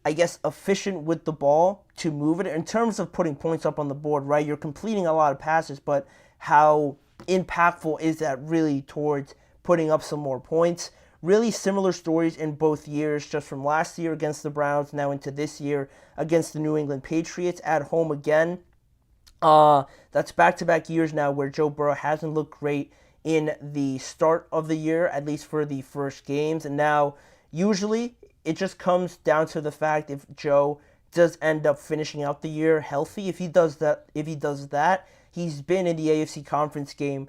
I guess, efficient with the ball to move it. In terms of putting points up on the board, right, you're completing a lot of passes, but how impactful is that really towards putting up some more points? Really similar stories in both years, just from last year against the Browns, now into this year against the New England Patriots at home again. That's back-to-back years now where Joe Burrow hasn't looked great in the start of the year, at least for the first games. And now, usually, it just comes down to the fact if Joe does end up finishing out the year healthy. If he does that, he's been in the AFC Conference game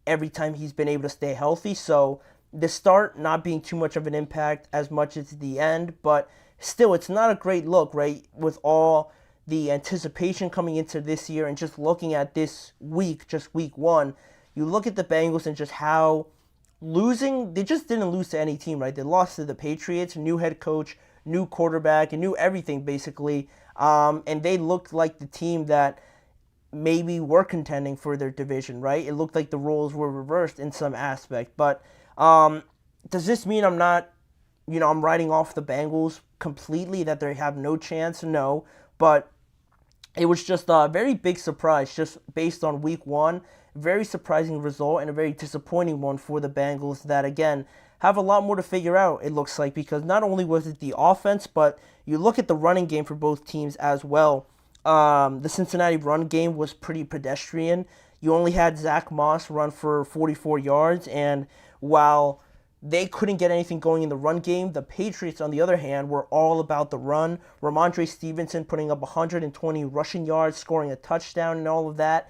every time he's been able to stay healthy. So the start not being too much of an impact as much as the end, but still, it's not a great look, right? With all the anticipation coming into this year and just looking at this week, just week 1, you look at the Bengals and just how they just didn't lose to any team, right? They lost to the Patriots, new head coach, new quarterback, and new everything basically. And they looked like the team that maybe were contending for their division, right? It looked like the roles were reversed in some aspect, but does this mean I'm writing off the Bengals completely, that they have no chance? No, but it was just a very big surprise just based on week 1. Very surprising result and a very disappointing one for the Bengals that, again, have a lot more to figure out, it looks like, because not only was it the offense, but you look at the running game for both teams as well. The Cincinnati run game was pretty pedestrian. You only had Zach Moss run for 44 yards, and while they couldn't get anything going in the run game, the Patriots, on the other hand, were all about the run. Ramondre Stevenson putting up 120 rushing yards, scoring a touchdown and all of that.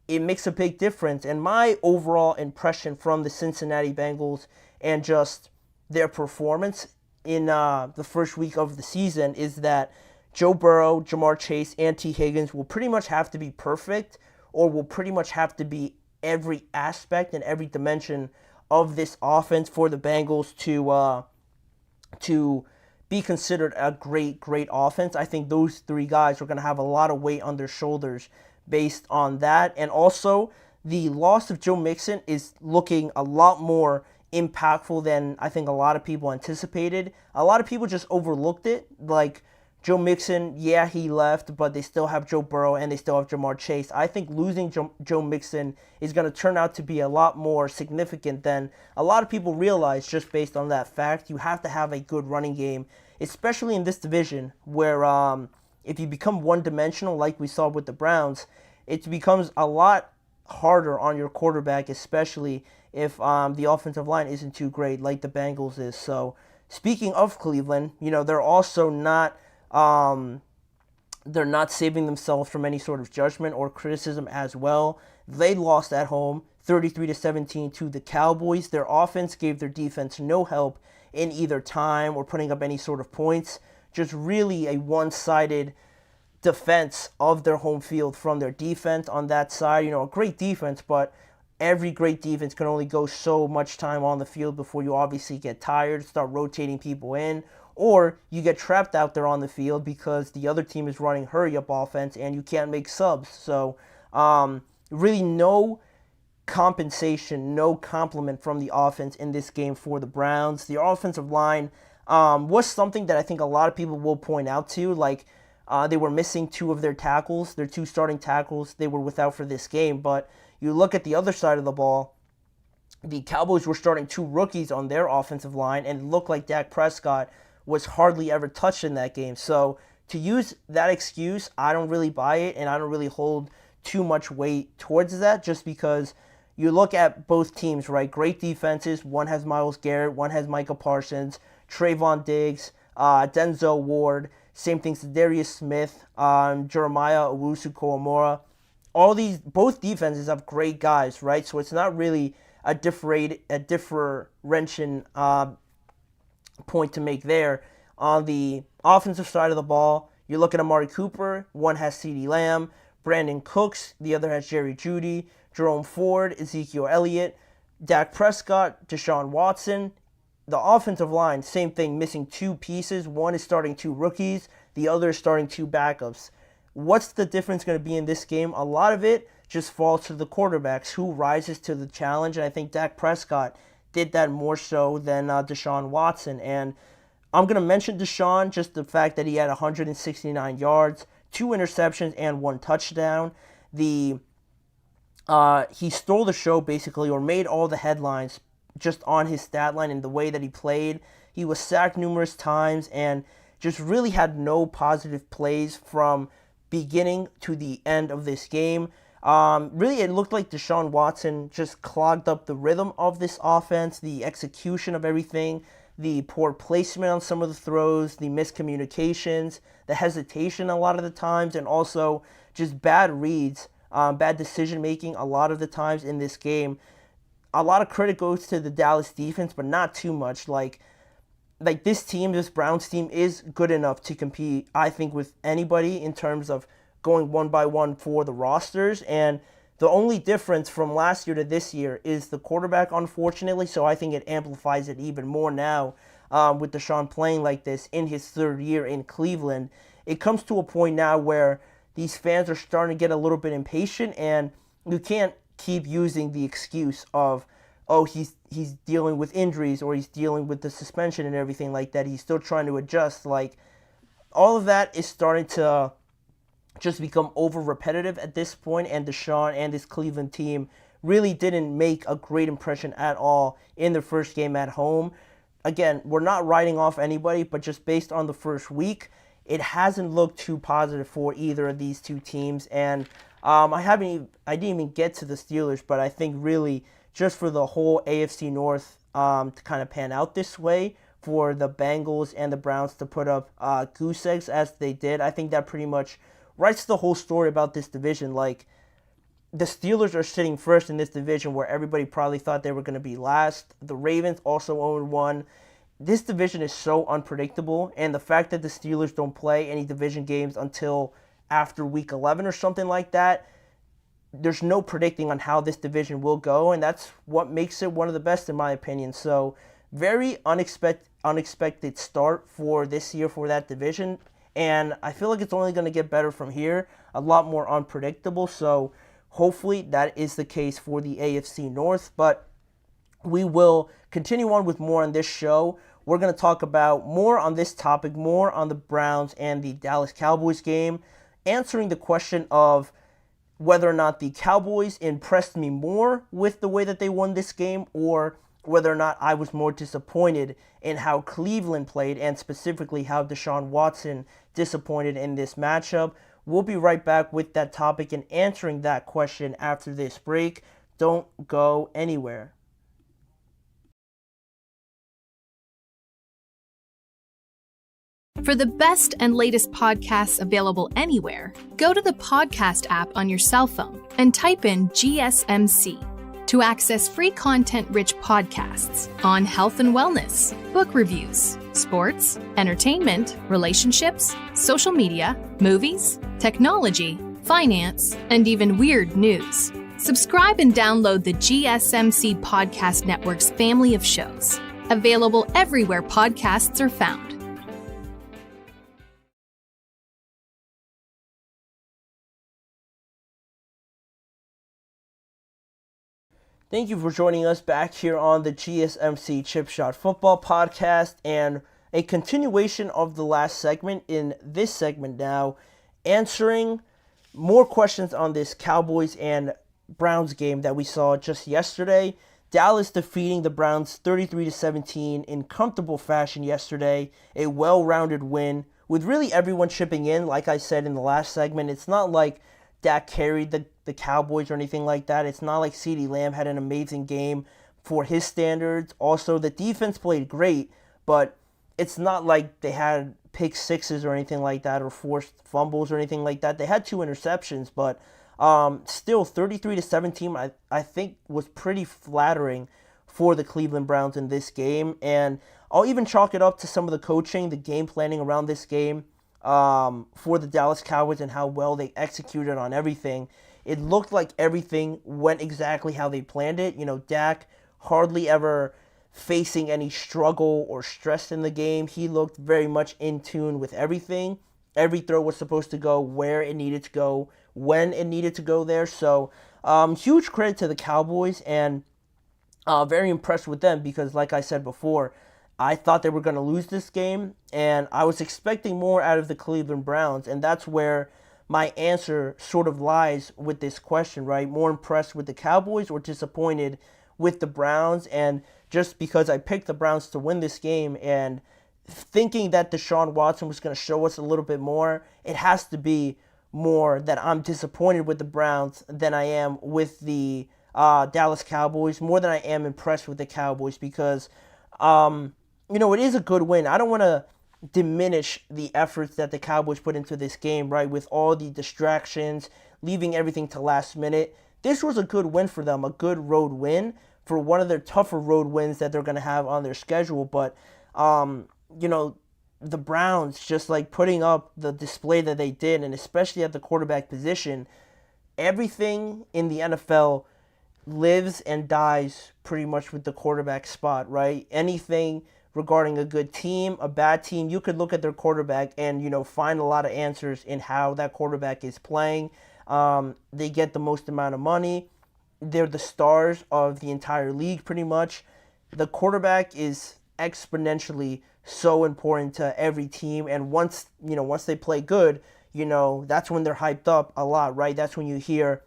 It makes a big difference. And my overall impression from the Cincinnati Bengals and just their performance in the first week of the season is that Joe Burrow, Jamar Chase, and T. Higgins will pretty much have to be perfect, or will pretty much have to be every aspect and every dimension of this offense for the Bengals to be considered a great offense. I think those 3 guys are going to have a lot of weight on their shoulders based on that. And also, the loss of Joe Mixon is looking a lot more impactful than I think a lot of people anticipated. A lot of people just overlooked it. Like, Joe Mixon, yeah, he left, but they still have Joe Burrow and they still have Jamar Chase. I think losing Joe Mixon is going to turn out to be a lot more significant than a lot of people realize just based on that fact. You have to have a good running game, especially in this division where if you become one-dimensional like we saw with the Browns, it becomes a lot harder on your quarterback, especially if the offensive line isn't too great like the Bengals is. So speaking of Cleveland, they're also not they're not saving themselves from any sort of judgment or criticism as well. They lost at home 33-17 to the Cowboys. Their offense gave their defense no help in either time or putting up any sort of points. Just really a one-sided defense of their home field from their defense on that side. A great defense, but every great defense can only go so much time on the field before you obviously get tired, start rotating people in, or you get trapped out there on the field because the other team is running hurry-up offense and you can't make subs. So really no compensation, no compliment from the offense in this game for the Browns. The offensive line was something that I think a lot of people will point out to. Like, They were missing two of their tackles, their two starting tackles they were without for this game. But you look at the other side of the ball, the Cowboys were starting two rookies on their offensive line, and it looked like Dak Prescott was hardly ever touched in that game. So to use that excuse, I don't really buy it, and I don't really hold too much weight towards that, just because you look at both teams, right? Great defenses. One has Myles Garrett, one has Micah Parsons, Trayvon Diggs, Denzel Ward. Same thing to Darius Smith, Jeremiah Owusu-Koramoah. Both defenses have great guys, right? So it's not really a differentiation point to make there. On the offensive side of the ball, you look at Amari Cooper. One has CeeDee Lamb, Brandon Cooks. The other has Jerry Jeudy, Jerome Ford, Ezekiel Elliott, Dak Prescott, Deshaun Watson. The offensive line, same thing, missing two pieces. One is starting two rookies. The other is starting two backups. What's the difference going to be in this game? A lot of it just falls to the quarterbacks, who rises to the challenge. And I think Dak Prescott did that more so than Deshaun Watson. And I'm going to mention Deshaun, just the fact that he had 169 yards, 2 interceptions, and 1 touchdown. He stole the show, basically, or made all the headlines just on his stat line and the way that he played. He was sacked numerous times and just really had no positive plays from beginning to the end of this game. Really, it looked like Deshaun Watson just clogged up the rhythm of this offense, the execution of everything, the poor placement on some of the throws, the miscommunications, the hesitation a lot of the times, and also just bad reads, bad decision-making a lot of the times in this game. A lot of credit goes to the Dallas defense, but not too much. Like this team, this Browns team, is good enough to compete, I think, with anybody in terms of going one by one for the rosters. And the only difference from last year to this year is the quarterback, unfortunately. So I think it amplifies it even more now with Deshaun playing like this in his third year in Cleveland. It comes to a point now where these fans are starting to get a little bit impatient, and you can't keep using the excuse of, oh, he's dealing with injuries, or he's dealing with the suspension and everything like that. He's still trying to adjust. Like, all of that is starting to just become over repetitive at this point, and Deshaun and this Cleveland team really didn't make a great impression at all in their first game at home. Again, we're not writing off anybody, but just based on the first week, it hasn't looked too positive for either of these two teams. And I didn't even get to the Steelers, but I think really just for the whole AFC North to kind of pan out this way, for the Bengals and the Browns to put up goose eggs as they did, I think that pretty much writes the whole story about this division. Like, the Steelers are sitting first in this division where everybody probably thought they were going to be last. The Ravens also 0-1. This division is so unpredictable, and the fact that the Steelers don't play any division games until after week 11 or something like that, there's no predicting on how this division will go, and that's what makes it one of the best in my opinion. So very unexpected start for this year for that division, and I feel like it's only going to get better from here, a lot more unpredictable. So hopefully that is the case for the AFC North, but we will continue on with more on this show. We're going to talk about more on this topic, more on the Browns and the Dallas Cowboys game, answering the question of whether or not the Cowboys impressed me more with the way that they won this game, or whether or not I was more disappointed in how Cleveland played, and specifically how Deshaun Watson disappointed in this matchup. We'll be right back with that topic and answering that question after this break. Don't go anywhere. For the best and latest podcasts available anywhere, go to the podcast app on your cell phone and type in GSMC to access free content-rich podcasts on health and wellness, book reviews, sports, entertainment, relationships, social media, movies, technology, finance, and even weird news. Subscribe and download the GSMC Podcast Network's family of shows, available everywhere podcasts are found. Thank you for joining us back here on the GSMC Chip Shot Football Podcast. And a continuation of the last segment in this segment now, answering more questions on this Cowboys and Browns game that we saw just yesterday. Dallas defeating the Browns 33-17 in comfortable fashion yesterday. A well-rounded win with really everyone chipping in. Like I said in the last segment, it's not like Dak carried the Cowboys or anything like that. It's not like CeeDee Lamb had an amazing game for his standards. Also, the defense played great, but it's not like they had pick sixes or anything like that or forced fumbles or anything like that. They had 2 interceptions, but still 33-17 I think was pretty flattering for the Cleveland Browns in this game. And I'll even chalk it up to some of the coaching, the game planning around this game for the Dallas Cowboys and how well they executed on everything. It looked like everything went exactly how they planned it. Dak hardly ever facing any struggle or stress in the game. He looked very much in tune with everything. Every throw was supposed to go where it needed to go, when it needed to go there. So huge credit to the Cowboys, and very impressed with them because, like I said before, I thought they were going to lose this game, and I was expecting more out of the Cleveland Browns, and that's where my answer sort of lies with this question, right? More impressed with the Cowboys or disappointed with the Browns? And just because I picked the Browns to win this game and thinking that Deshaun Watson was going to show us a little bit more, it has to be more that I'm disappointed with the Browns than I am with the Dallas Cowboys, more than I am impressed with the Cowboys because, it is a good win. I don't want to diminish the efforts that the Cowboys put into this game, right, with all the distractions, leaving everything to last minute. This was a good win for them, a good road win for one of their tougher road wins that they're going to have on their schedule. But, the Browns just like putting up the display that they did, and especially at the quarterback position, everything in the NFL lives and dies pretty much with the quarterback spot, right? Anything regarding a good team, a bad team, you could look at their quarterback and, find a lot of answers in how that quarterback is playing. They get the most amount of money. They're the stars of the entire league pretty much. The quarterback is exponentially so important to every team, and once they play good, that's when they're hyped up a lot, right? That's when you hear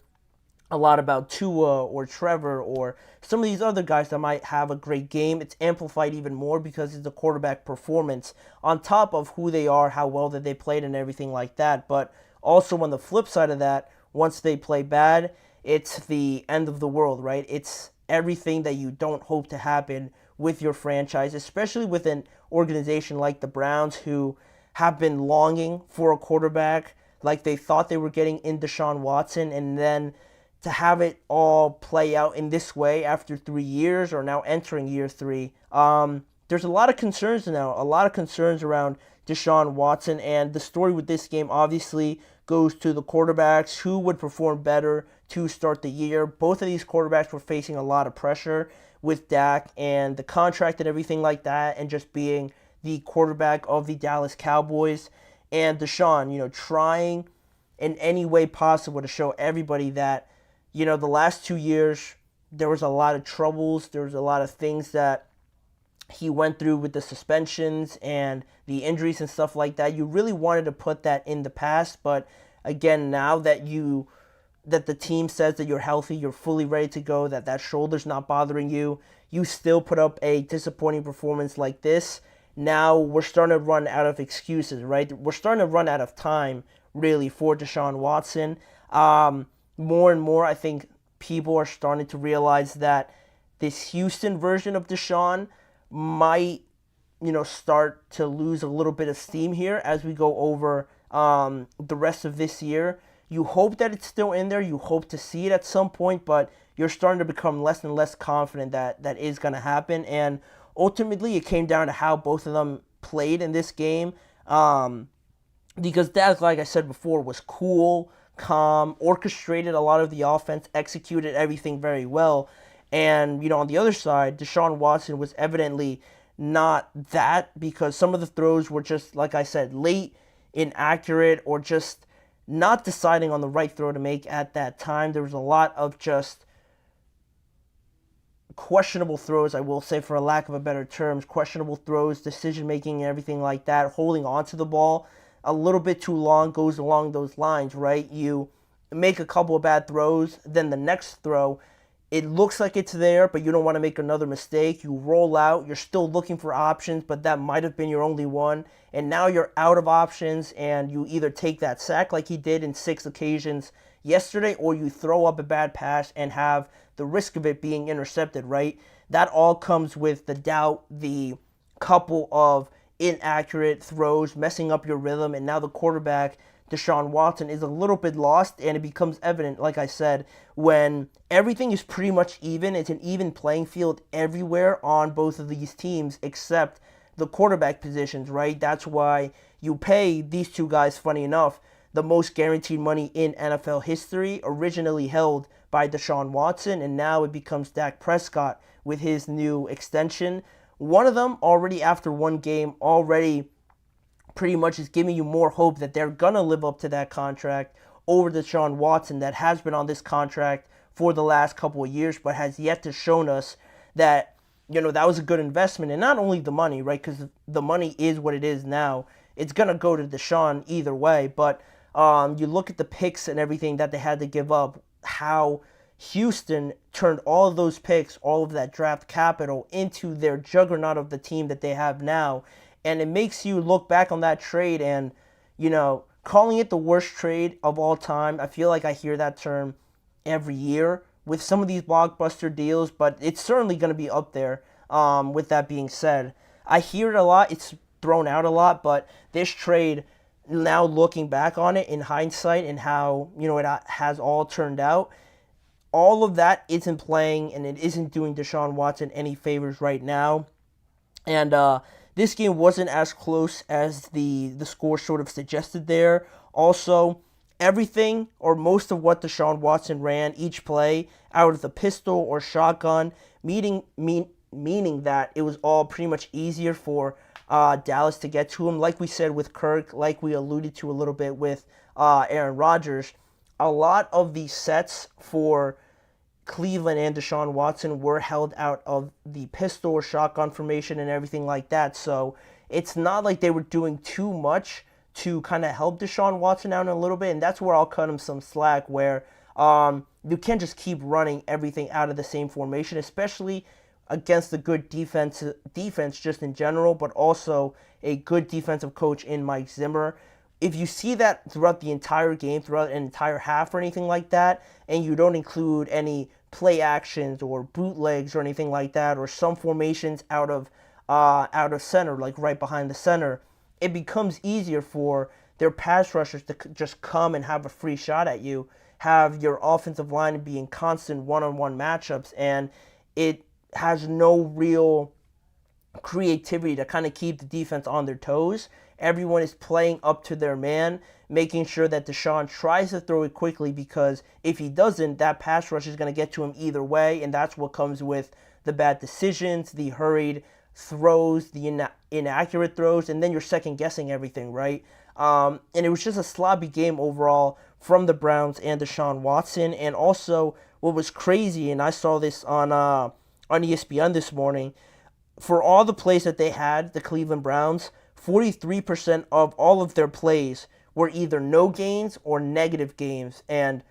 a lot about Tua or Trevor or some of these other guys that might have a great game. It's amplified even more because it's the quarterback performance on top of who they are, how well that they played and everything like that. But also on the flip side of that, once they play bad, it's the end of the world, right? It's everything that you don't hope to happen with your franchise, especially with an organization like the Browns who have been longing for a quarterback, like they thought they were getting in Deshaun Watson, and then to have it all play out in this way after 3 years or now entering year 3, there's a lot of concerns now, a lot of concerns around Deshaun Watson, and the story with this game obviously goes to the quarterbacks who would perform better to start the year. Both of these quarterbacks were facing a lot of pressure with Dak and the contract and everything like that, and just being the quarterback of the Dallas Cowboys. And Deshaun, trying in any way possible to show everybody that, the last 2 years, there was a lot of troubles. There was a lot of things that he went through with the suspensions and the injuries and stuff like that. You really wanted to put that in the past, but again, now that the team says that you're healthy, you're fully ready to go, that shoulder's not bothering you, you still put up a disappointing performance like this. Now we're starting to run out of excuses, right? We're starting to run out of time, really, for Deshaun Watson. More and more, I think people are starting to realize that this Houston version of Deshaun might, start to lose a little bit of steam here as we go over the rest of this year. You hope that it's still in there. You hope to see it at some point, but you're starting to become less and less confident that is going to happen. And ultimately, it came down to how both of them played in this game. Because Dak, like I said before, was cool, calm, orchestrated a lot of the offense, executed everything very well. And, on the other side, Deshaun Watson was evidently not that, because some of the throws were just, like I said, late, inaccurate, or just not deciding on the right throw to make at that time. There was a lot of just questionable throws, I will say, for a lack of a better terms, questionable throws, decision-making and everything like that, holding onto the ball a little bit too long goes along those lines, right? You make a couple of bad throws, then the next throw, it looks like it's there, but you don't want to make another mistake. You roll out, you're still looking for options, but that might have been your only one, and now you're out of options, and you either take that sack like he did in 6 occasions yesterday, or you throw up a bad pass and have the risk of it being intercepted, right? That all comes with the doubt, the couple of inaccurate throws, messing up your rhythm, and now the quarterback, Deshaun Watson, is a little bit lost, and it becomes evident, like I said, when everything is pretty much even. It's an even playing field everywhere on both of these teams except the quarterback positions, right? That's why you pay these two guys, funny enough, the most guaranteed money in NFL history, originally held by Deshaun Watson, and now it becomes Dak Prescott with his new extension. One of them already after one game already pretty much is giving you more hope that they're going to live up to that contract over Deshaun Watson that has been on this contract for the last couple of years but has yet to shown us that, that was a good investment. And not only the money, right, because the money is what it is now. It's going to go to Deshaun either way, but you look at the picks and everything that they had to give up, how Houston turned all of those picks, all of that draft capital into their juggernaut of the team that they have now. And it makes you look back on that trade and, calling it the worst trade of all time. I feel like I hear that term every year with some of these blockbuster deals, but it's certainly going to be up there. With that being said, I hear it a lot. It's thrown out a lot, but this trade, now looking back on it in hindsight and how, it has all turned out, all of that isn't playing and it isn't doing Deshaun Watson any favors right now. And this game wasn't as close as the score sort of suggested there. Also, everything or most of what Deshaun Watson ran each play out of the pistol or shotgun, meaning that it was all pretty much easier for Dallas to get to him. Like we said with Kirk, like we alluded to a little bit with Aaron Rodgers, a lot of the sets for Cleveland and Deshaun Watson were held out of the pistol or shotgun formation and everything like that. So it's not like they were doing too much to kind of help Deshaun Watson out a little bit. And that's where I'll cut him some slack, where you can't just keep running everything out of the same formation, especially against a good defense just in general, but also a good defensive coach in Mike Zimmer. If you see that throughout the entire game, throughout an entire half or anything like that, and you don't include any play actions or bootlegs or anything like that, or some formations out of center, like right behind the center, it becomes easier for their pass rushers to just come and have a free shot at you, have your offensive line be in constant one-on-one matchups, and it has no real creativity to kind of keep the defense on their toes. Everyone is playing up to their man, making sure that Deshaun tries to throw it quickly, because if he doesn't, that pass rush is going to get to him either way, and that's what comes with the bad decisions, the hurried throws, the inaccurate throws, and then you're second-guessing everything, right? And it was just a sloppy game overall from the Browns and Deshaun Watson. And also, what was crazy, and I saw this on ESPN this morning, for all the plays that they had, the Cleveland Browns, 43% of all of their plays were either no gains or negative gains. And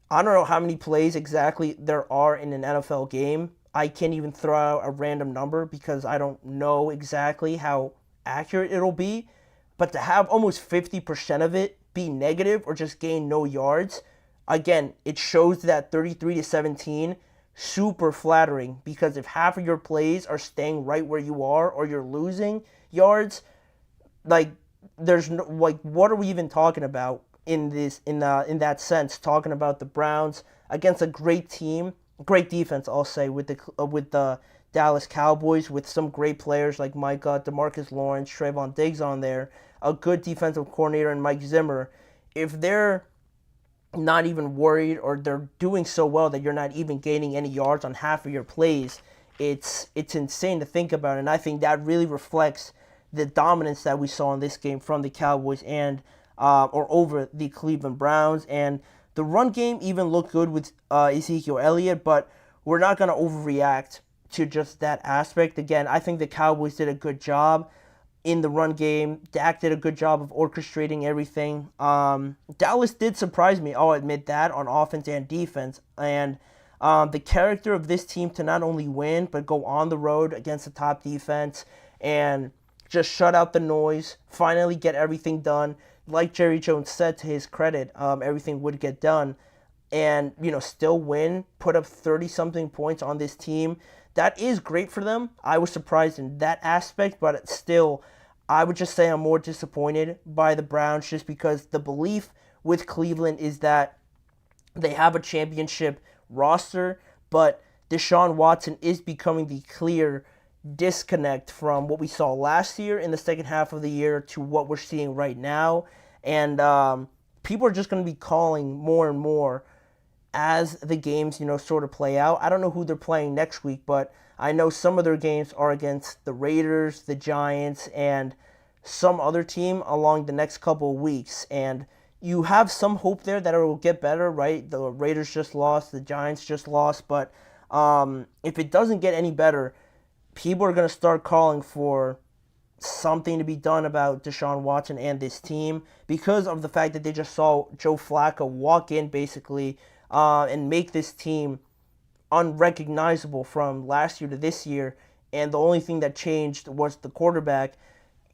I don't know how many plays exactly there are in an NFL game. I can't even throw out a random number because I don't know exactly how accurate it'll be. But to have almost 50% of it be negative or just gain no yards, again, it shows that 33-17, super flattering, because if half of your plays are staying right where you are or you're losing yards, like, there's no, like, what are we even talking about in that sense, talking about the Browns against a great team, great defense, I'll say, with the Dallas Cowboys, with some great players like Micah, DeMarcus Lawrence, Trayvon Diggs on there, a good defensive coordinator in Mike Zimmer. If they're not even worried, or they're doing so well that you're not even gaining any yards on half of your plays, it's insane to think about. And I think that really reflects the dominance that we saw in this game from the Cowboys and or over the Cleveland Browns. And the run game even looked good with Ezekiel Elliott, but we're not going to overreact to just that aspect. Again, I think the Cowboys did a good job in the run game. Dak did a good job of orchestrating everything. Dallas did surprise me, I'll admit that, on offense and defense. And the character of this team to not only win, but go on the road against the top defense and just shut out the noise, finally get everything done. Like Jerry Jones said, to his credit, everything would get done. And, still win, put up 30-something points on this team. That is great for them. I was surprised in that aspect, but still, I would just say I'm more disappointed by the Browns just because the belief with Cleveland is that they have a championship roster, but Deshaun Watson is becoming the clear disconnect from what we saw last year in the second half of the year to what we're seeing right now. And people are just going to be calling more and more as the games, sort of play out. I don't know who they're playing next week, but I know some of their games are against the Raiders, the Giants, and some other team along the next couple of weeks. And you have some hope there that it will get better, right? The Raiders just lost, the Giants just lost, but if it doesn't get any better, people are going to start calling for something to be done about Deshaun Watson and this team because of the fact that they just saw Joe Flacco walk in basically and make this team unrecognizable from last year to this year. And the only thing that changed was the quarterback.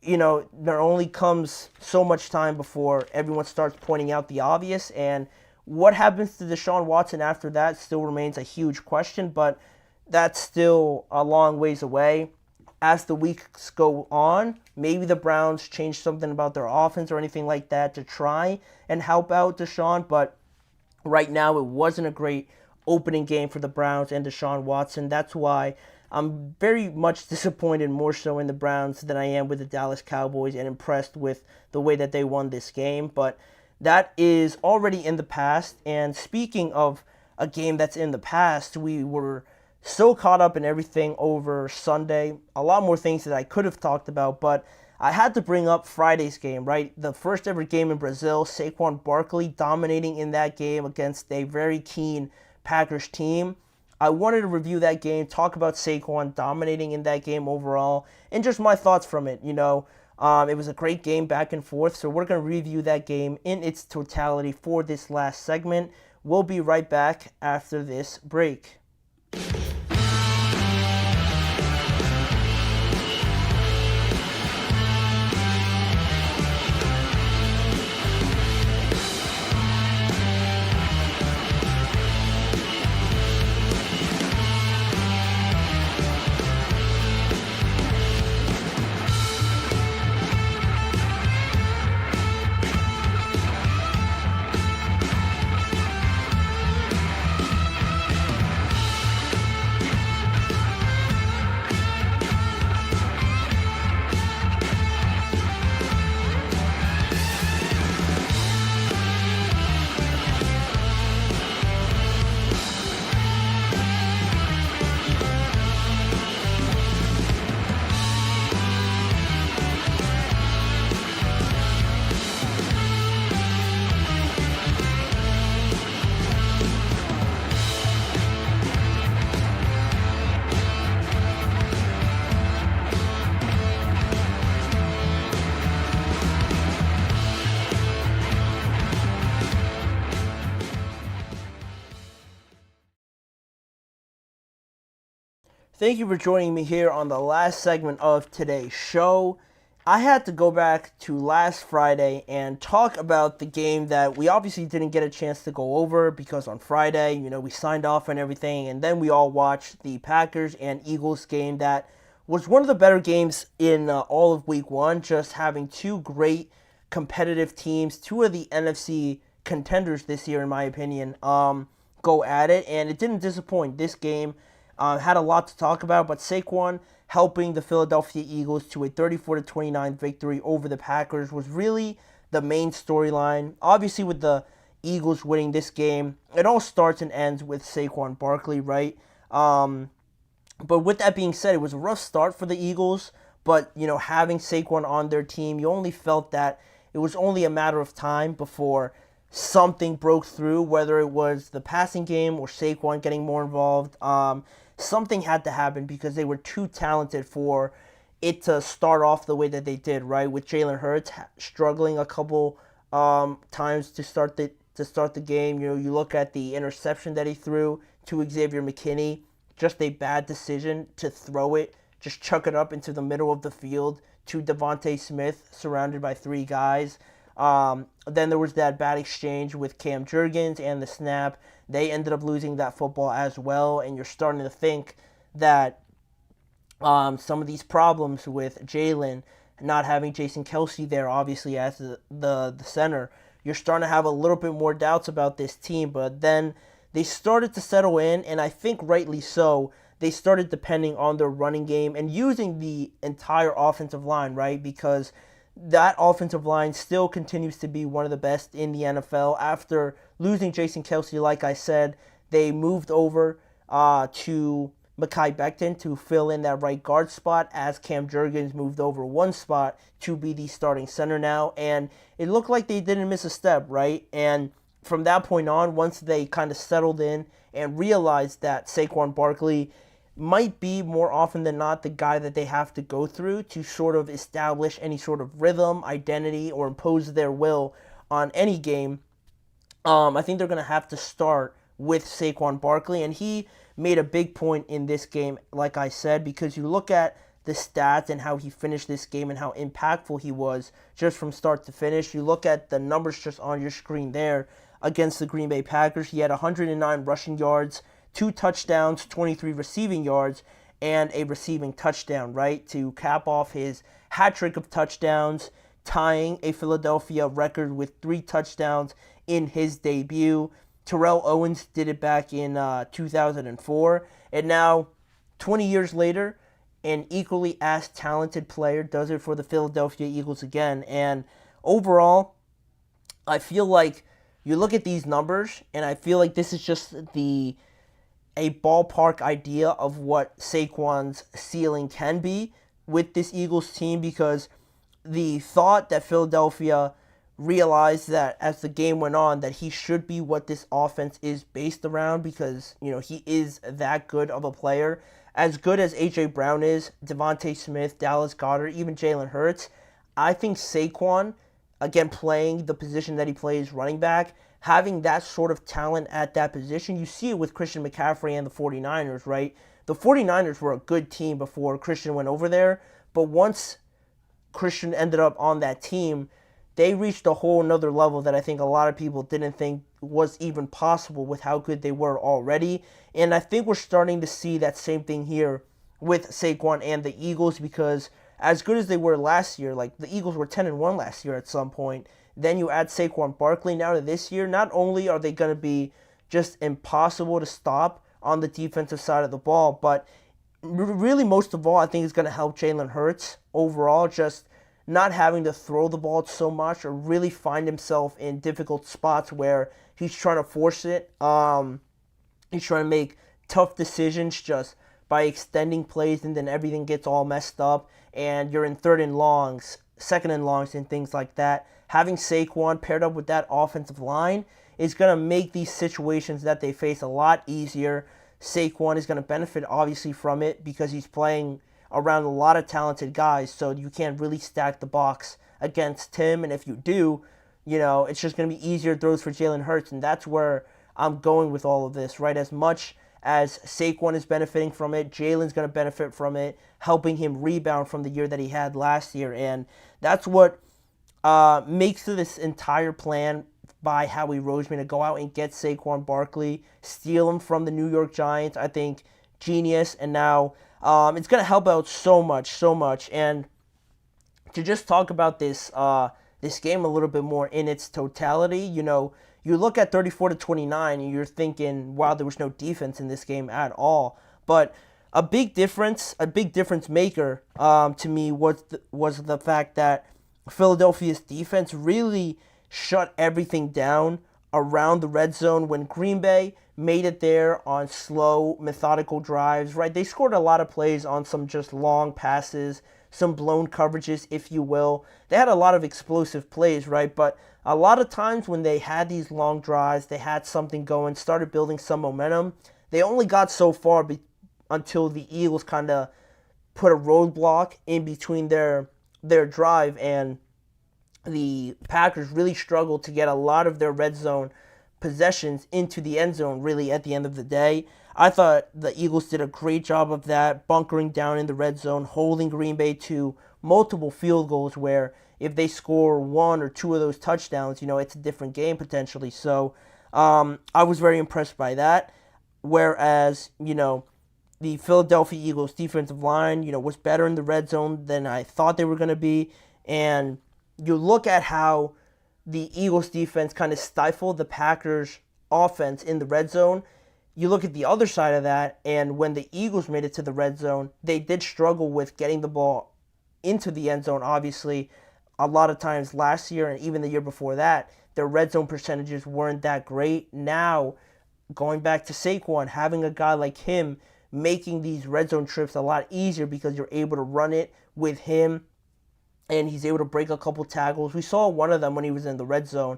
There only comes so much time before everyone starts pointing out the obvious. And what happens to Deshaun Watson after that still remains a huge question, but that's still a long ways away. As the weeks go on, maybe the Browns change something about their offense or anything like that to try and help out Deshaun, but right now it wasn't a great opening game for the Browns and Deshaun Watson. That's why I'm very much disappointed more so in the Browns than I am with the Dallas Cowboys and impressed with the way that they won this game. But that is already in the past. And speaking of a game that's in the past, we were so caught up in everything over Sunday. A lot more things that I could have talked about, but I had to bring up Friday's game, right? The first ever game in Brazil, Saquon Barkley dominating in that game against a very keen Packers team. I wanted to review that game, talk about Saquon dominating in that game overall, and just my thoughts from it. It was a great game back and forth, so we're going to review that game in its totality for this last segment. We'll be right back after this break. Thank you for joining me here on the last segment of today's show. I had to go back to last Friday and talk about the game that we obviously didn't get a chance to go over because on Friday, we signed off and everything, and then we all watched the Packers and Eagles game that was one of the better games in all of Week 1, just having two great competitive teams, two of the NFC contenders this year, in my opinion, go at it, and it didn't disappoint. This game had a lot to talk about, but Saquon helping the Philadelphia Eagles to a 34-29 victory over the Packers was really the main storyline. Obviously, with the Eagles winning this game, it all starts and ends with Saquon Barkley, right? But with that being said, it was a rough start for the Eagles, but, having Saquon on their team, you only felt that it was only a matter of time before something broke through, whether it was the passing game or Saquon getting more involved. Something had to happen because they were too talented for it to start off the way that they did, right? With Jalen Hurts struggling a couple times to start the game. You know, you look at the interception that he threw to Xavier McKinney, just a bad decision to throw it, just chuck it up into the middle of the field to Devontae Smith, surrounded by three guys. Then there was that bad exchange with Cam Jurgens and the snap. They ended up losing that football as well, and you're starting to think that some of these problems with Jalen not having Jason Kelce there, obviously as the center, you're starting to have a little bit more doubts about this team. But then they started to settle in, and I think rightly so. They started depending on their running game and using the entire offensive line, right? Because that offensive line still continues to be one of the best in the NFL. After losing Jason Kelce, like I said, they moved over to Mekhi Becton to fill in that right guard spot as Cam Jurgens moved over one spot to be the starting center now. And it looked like they didn't miss a step, right? And from that point on, once they kind of settled in and realized that Saquon Barkley might be more often than not the guy that they have to go through to sort of establish any sort of rhythm, identity, or impose their will on any game, I think they're going to have to start with Saquon Barkley. And he made a big point in this game, like I said, because you look at the stats and how he finished this game and how impactful he was just from start to finish. You look at the numbers just on your screen there against the Green Bay Packers. He had 109 rushing yards, 2 touchdowns, 23 receiving yards, and a receiving touchdown, right, to cap off his hat trick of touchdowns, tying a Philadelphia record with 3 touchdowns in his debut. Terrell Owens did it back in 2004, and now, 20 years later, an equally as talented player does it for the Philadelphia Eagles again. And overall, I feel like you look at these numbers, and I feel like this is just a ballpark idea of what Saquon's ceiling can be with this Eagles team, because the thought that Philadelphia realized that as the game went on that he should be what this offense is based around, because, you know, he is that good of a player. As good as A.J. Brown is, Devontae Smith, Dallas Goedert, even Jalen Hurts, I think Saquon, again, playing the position that he plays, running back, having that sort of talent at that position, you see it with Christian McCaffrey and the 49ers, right? The 49ers were a good team before Christian went over there, but once Christian ended up on that team, they reached a whole nother level that I think a lot of people didn't think was even possible with how good they were already. And I think we're starting to see that same thing here with Saquon and the Eagles, because as good as they were last year, like the Eagles were 10-1 last year at some point, then you add Saquon Barkley now to this year, not only are they going to be just impossible to stop on the defensive side of the ball, but really most of all, I think it's going to help Jalen Hurts overall, just not having to throw the ball so much or really find himself in difficult spots where he's trying to force it. He's trying to make tough decisions just by extending plays, and then everything gets all messed up and you're in 3rd and longs, 2nd and longs, and things like that. Having Saquon paired up with that offensive line is going to make these situations that they face a lot easier. Saquon is going to benefit, obviously, from it because he's playing around a lot of talented guys, so you can't really stack the box against him. And if you do, you know, it's just going to be easier throws for Jalen Hurts, and that's where I'm going with all of this, right? As much as Saquon is benefiting from it, Jalen's going to benefit from it, helping him rebound from the year that he had last year. And that's what makes this entire plan by Howie Roseman to go out and get Saquon Barkley, steal him from the New York Giants, I think, genius. And now it's going to help out so much. And to just talk about this game a little bit more in its totality, you know, you look at 34-29 and you're thinking, wow, there was no defense in this game at all. But a big difference maker to me was the fact that Philadelphia's defense really shut everything down around the red zone when Green Bay made it there on slow, methodical drives, right? They scored a lot of plays on some just long passes, some blown coverages, if you will. They had a lot of explosive plays, right? But a lot of times when they had these long drives, they had something going, started building some momentum, they only got so far until the Eagles kind of put a roadblock in between their drive, and the Packers really struggled to get a lot of their red zone possessions into the end zone, really, at the end of the day. I thought the Eagles did a great job of that, bunkering down in the red zone, holding Green Bay to multiple field goals where if they score one or two of those touchdowns, it's a different game potentially. So I was very impressed by that. Whereas, the Philadelphia Eagles defensive line, was better in the red zone than I thought they were going to be. And you look at how the Eagles defense kind of stifled the Packers offense in the red zone. You look at the other side of that, and when the Eagles made it to the red zone, they did struggle with getting the ball into the end zone. Obviously, a lot of times last year and even the year before that, their red zone percentages weren't that great. Now, going back to Saquon, having a guy like him making these red zone trips a lot easier because you're able to run it with him, and he's able to break a couple tackles. We saw one of them when he was in the red zone.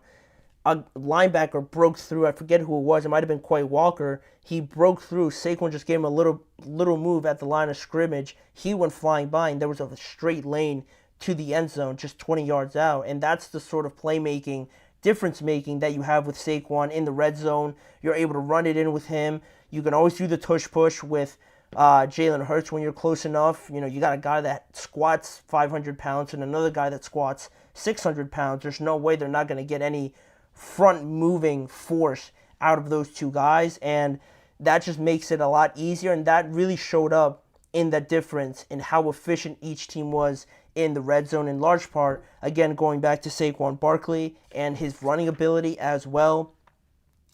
A linebacker broke through. I forget who it was. It might have been Quay Walker. He broke through. Saquon just gave him a little move at the line of scrimmage. He went flying by, and there was a straight lane to the end zone, just 20 yards out. And that's the sort of playmaking, difference-making that you have with Saquon in the red zone. You're able to run it in with him. You can always do the tush-push with Jalen Hurts when you're close enough. You got a guy that squats 500 pounds and another guy that squats 600 pounds. There's no way they're not going to get any front moving force out of those two guys, and that just makes it a lot easier, and that really showed up in the difference in how efficient each team was in the red zone, in large part, again, going back to Saquon Barkley and his running ability as well.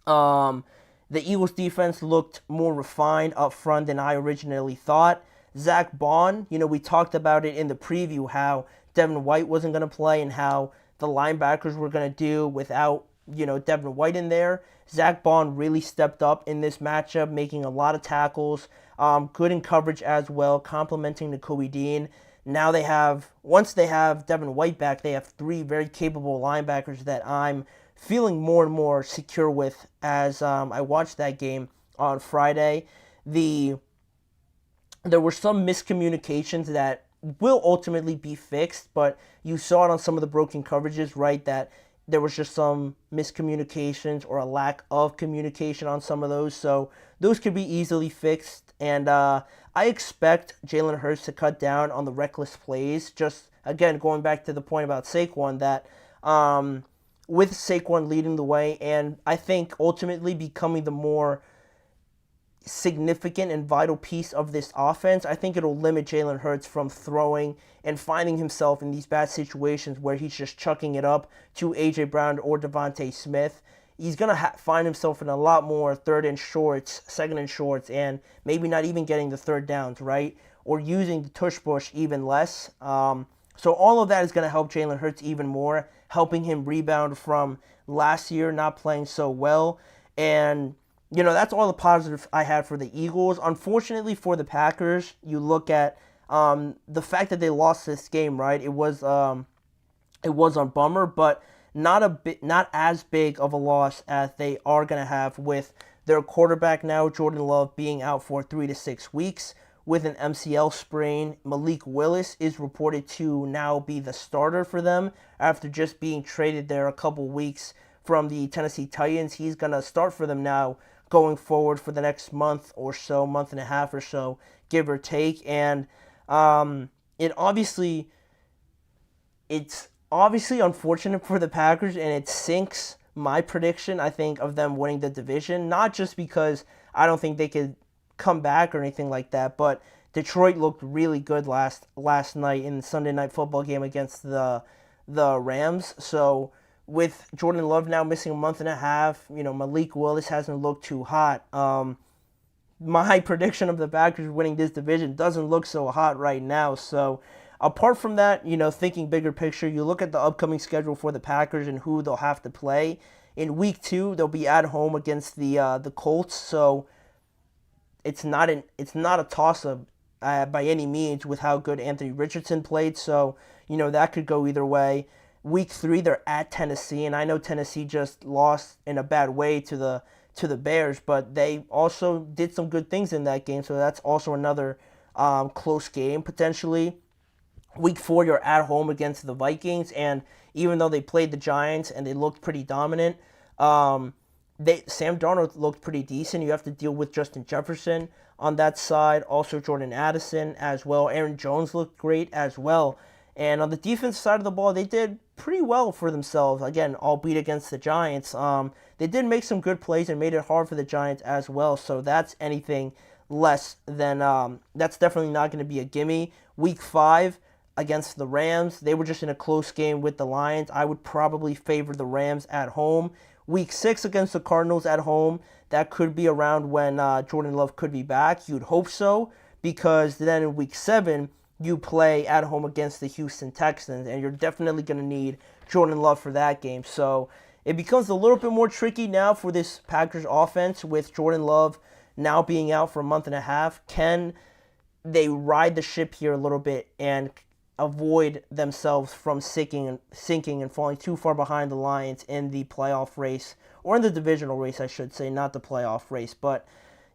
The Eagles defense looked more refined up front than I originally thought. Zach Bond, we talked about it in the preview, how Devin White wasn't going to play and how the linebackers were going to do without Devin White in there. Zach Bond really stepped up in this matchup, making a lot of tackles, good in coverage as well, complimenting Nakobe Dean. Now once they have Devin White back, they have three very capable linebackers that I'm feeling more and more secure with as I watched that game on Friday. There were some miscommunications that will ultimately be fixed, but you saw it on some of the broken coverages, right, that there was just some miscommunications or a lack of communication on some of those. So those could be easily fixed. And I expect Jalen Hurts to cut down on the reckless plays. Just, again, going back to the point about Saquon, that with Saquon leading the way, and I think ultimately becoming the more significant and vital piece of this offense, I think it'll limit Jalen Hurts from throwing and finding himself in these bad situations where he's just chucking it up to A.J. Brown or Devontae Smith. He's going to find himself in a lot more third and shorts, second and shorts, and maybe not even getting the third downs, right? Or using the tush push even less. So all of that is going to help Jalen Hurts even more, helping him rebound from last year not playing so well. And that's all the positive I had for the Eagles. Unfortunately for the Packers, you look at the fact that they lost this game, right? It was a bummer, but not as big of a loss as they are going to have with their quarterback now, Jordan Love, being out for 3 to 6 weeks with an MCL sprain. Malik Willis is reported to now be the starter for them after just being traded there a couple weeks from the Tennessee Titans. He's going to start for them now going forward for the next month or so, month and a half or so, give or take. And it's obviously unfortunate for the Packers, and it sinks my prediction, I think, of them winning the division. Not just because I don't think they could come back or anything like that, but Detroit looked really good last night in the Sunday Night Football game against the Rams. So with Jordan Love now missing a month and a half, Malik Willis hasn't looked too hot. My prediction of the Packers winning this division doesn't look so hot right now. So apart from that, thinking bigger picture, you look at the upcoming schedule for the Packers and who they'll have to play. In week 2, they'll be at home against the Colts. So it's not a toss-up by any means with how good Anthony Richardson played. So, that could go either way. Week 3, they're at Tennessee, and I know Tennessee just lost in a bad way to the Bears, but they also did some good things in that game, so that's also another close game potentially. Week 4, you're at home against the Vikings, and even though they played the Giants and they looked pretty dominant, Sam Darnold looked pretty decent. You have to deal with Justin Jefferson on that side, also Jordan Addison as well. Aaron Jones looked great as well. And on the defense side of the ball, they did pretty well for themselves. Again, albeit against the Giants. They did make some good plays and made it hard for the Giants as well. So that's anything less than, that's definitely not going to be a gimme. Week 5 against the Rams, they were just in a close game with the Lions. I would probably favor the Rams at home. Week 6 against the Cardinals at home, that could be around when Jordan Love could be back. You'd hope so, because then in Week 7, you play at home against the Houston Texans, and you're definitely going to need Jordan Love for that game. So it becomes a little bit more tricky now for this Packers offense with Jordan Love now being out for a month and a half. Can they ride the ship here a little bit and avoid themselves from sinking and falling too far behind the Lions in the playoff race, or in the divisional race, I should say, not the playoff race? But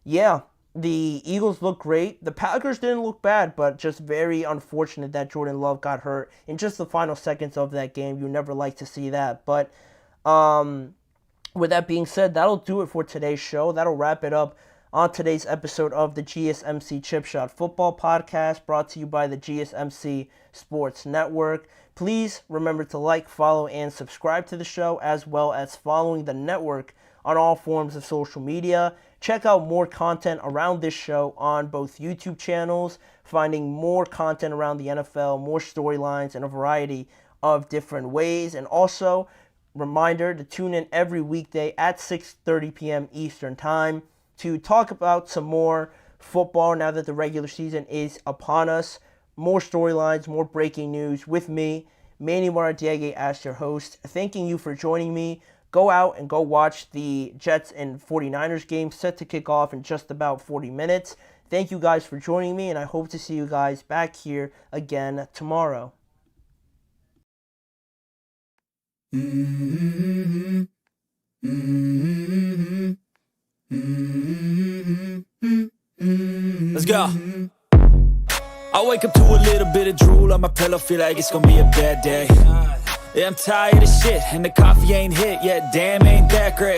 yeah, the Eagles look great. The Packers didn't look bad, but just very unfortunate that Jordan Love got hurt in just the final seconds of that game. You never like to see that. But with that being said, that'll do it for today's show. That'll wrap it up on today's episode of the GSMC Chip Shot Football Podcast, brought to you by the GSMC Sports Network. Please remember to like, follow, and subscribe to the show, as well as following the network on all forms of social media. Check out more content around this show on both YouTube channels, finding more content around the NFL, more storylines, in a variety of different ways. And also, reminder to tune in every weekday at 6:30 p.m. Eastern Time to talk about some more football now that the regular season is upon us. More storylines, more breaking news with me, Manny Maradiaga, as your host. Thanking you for joining me. Go out and go watch the Jets and 49ers game set to kick off in just about 40 minutes. Thank you guys for joining me, and I hope to see you guys back here again tomorrow. Let's go. I wake up to a little bit of drool on my pillow, feel like it's gonna be a bad day. Yeah, I'm tired of shit, and the coffee ain't hit yet, damn, ain't that great.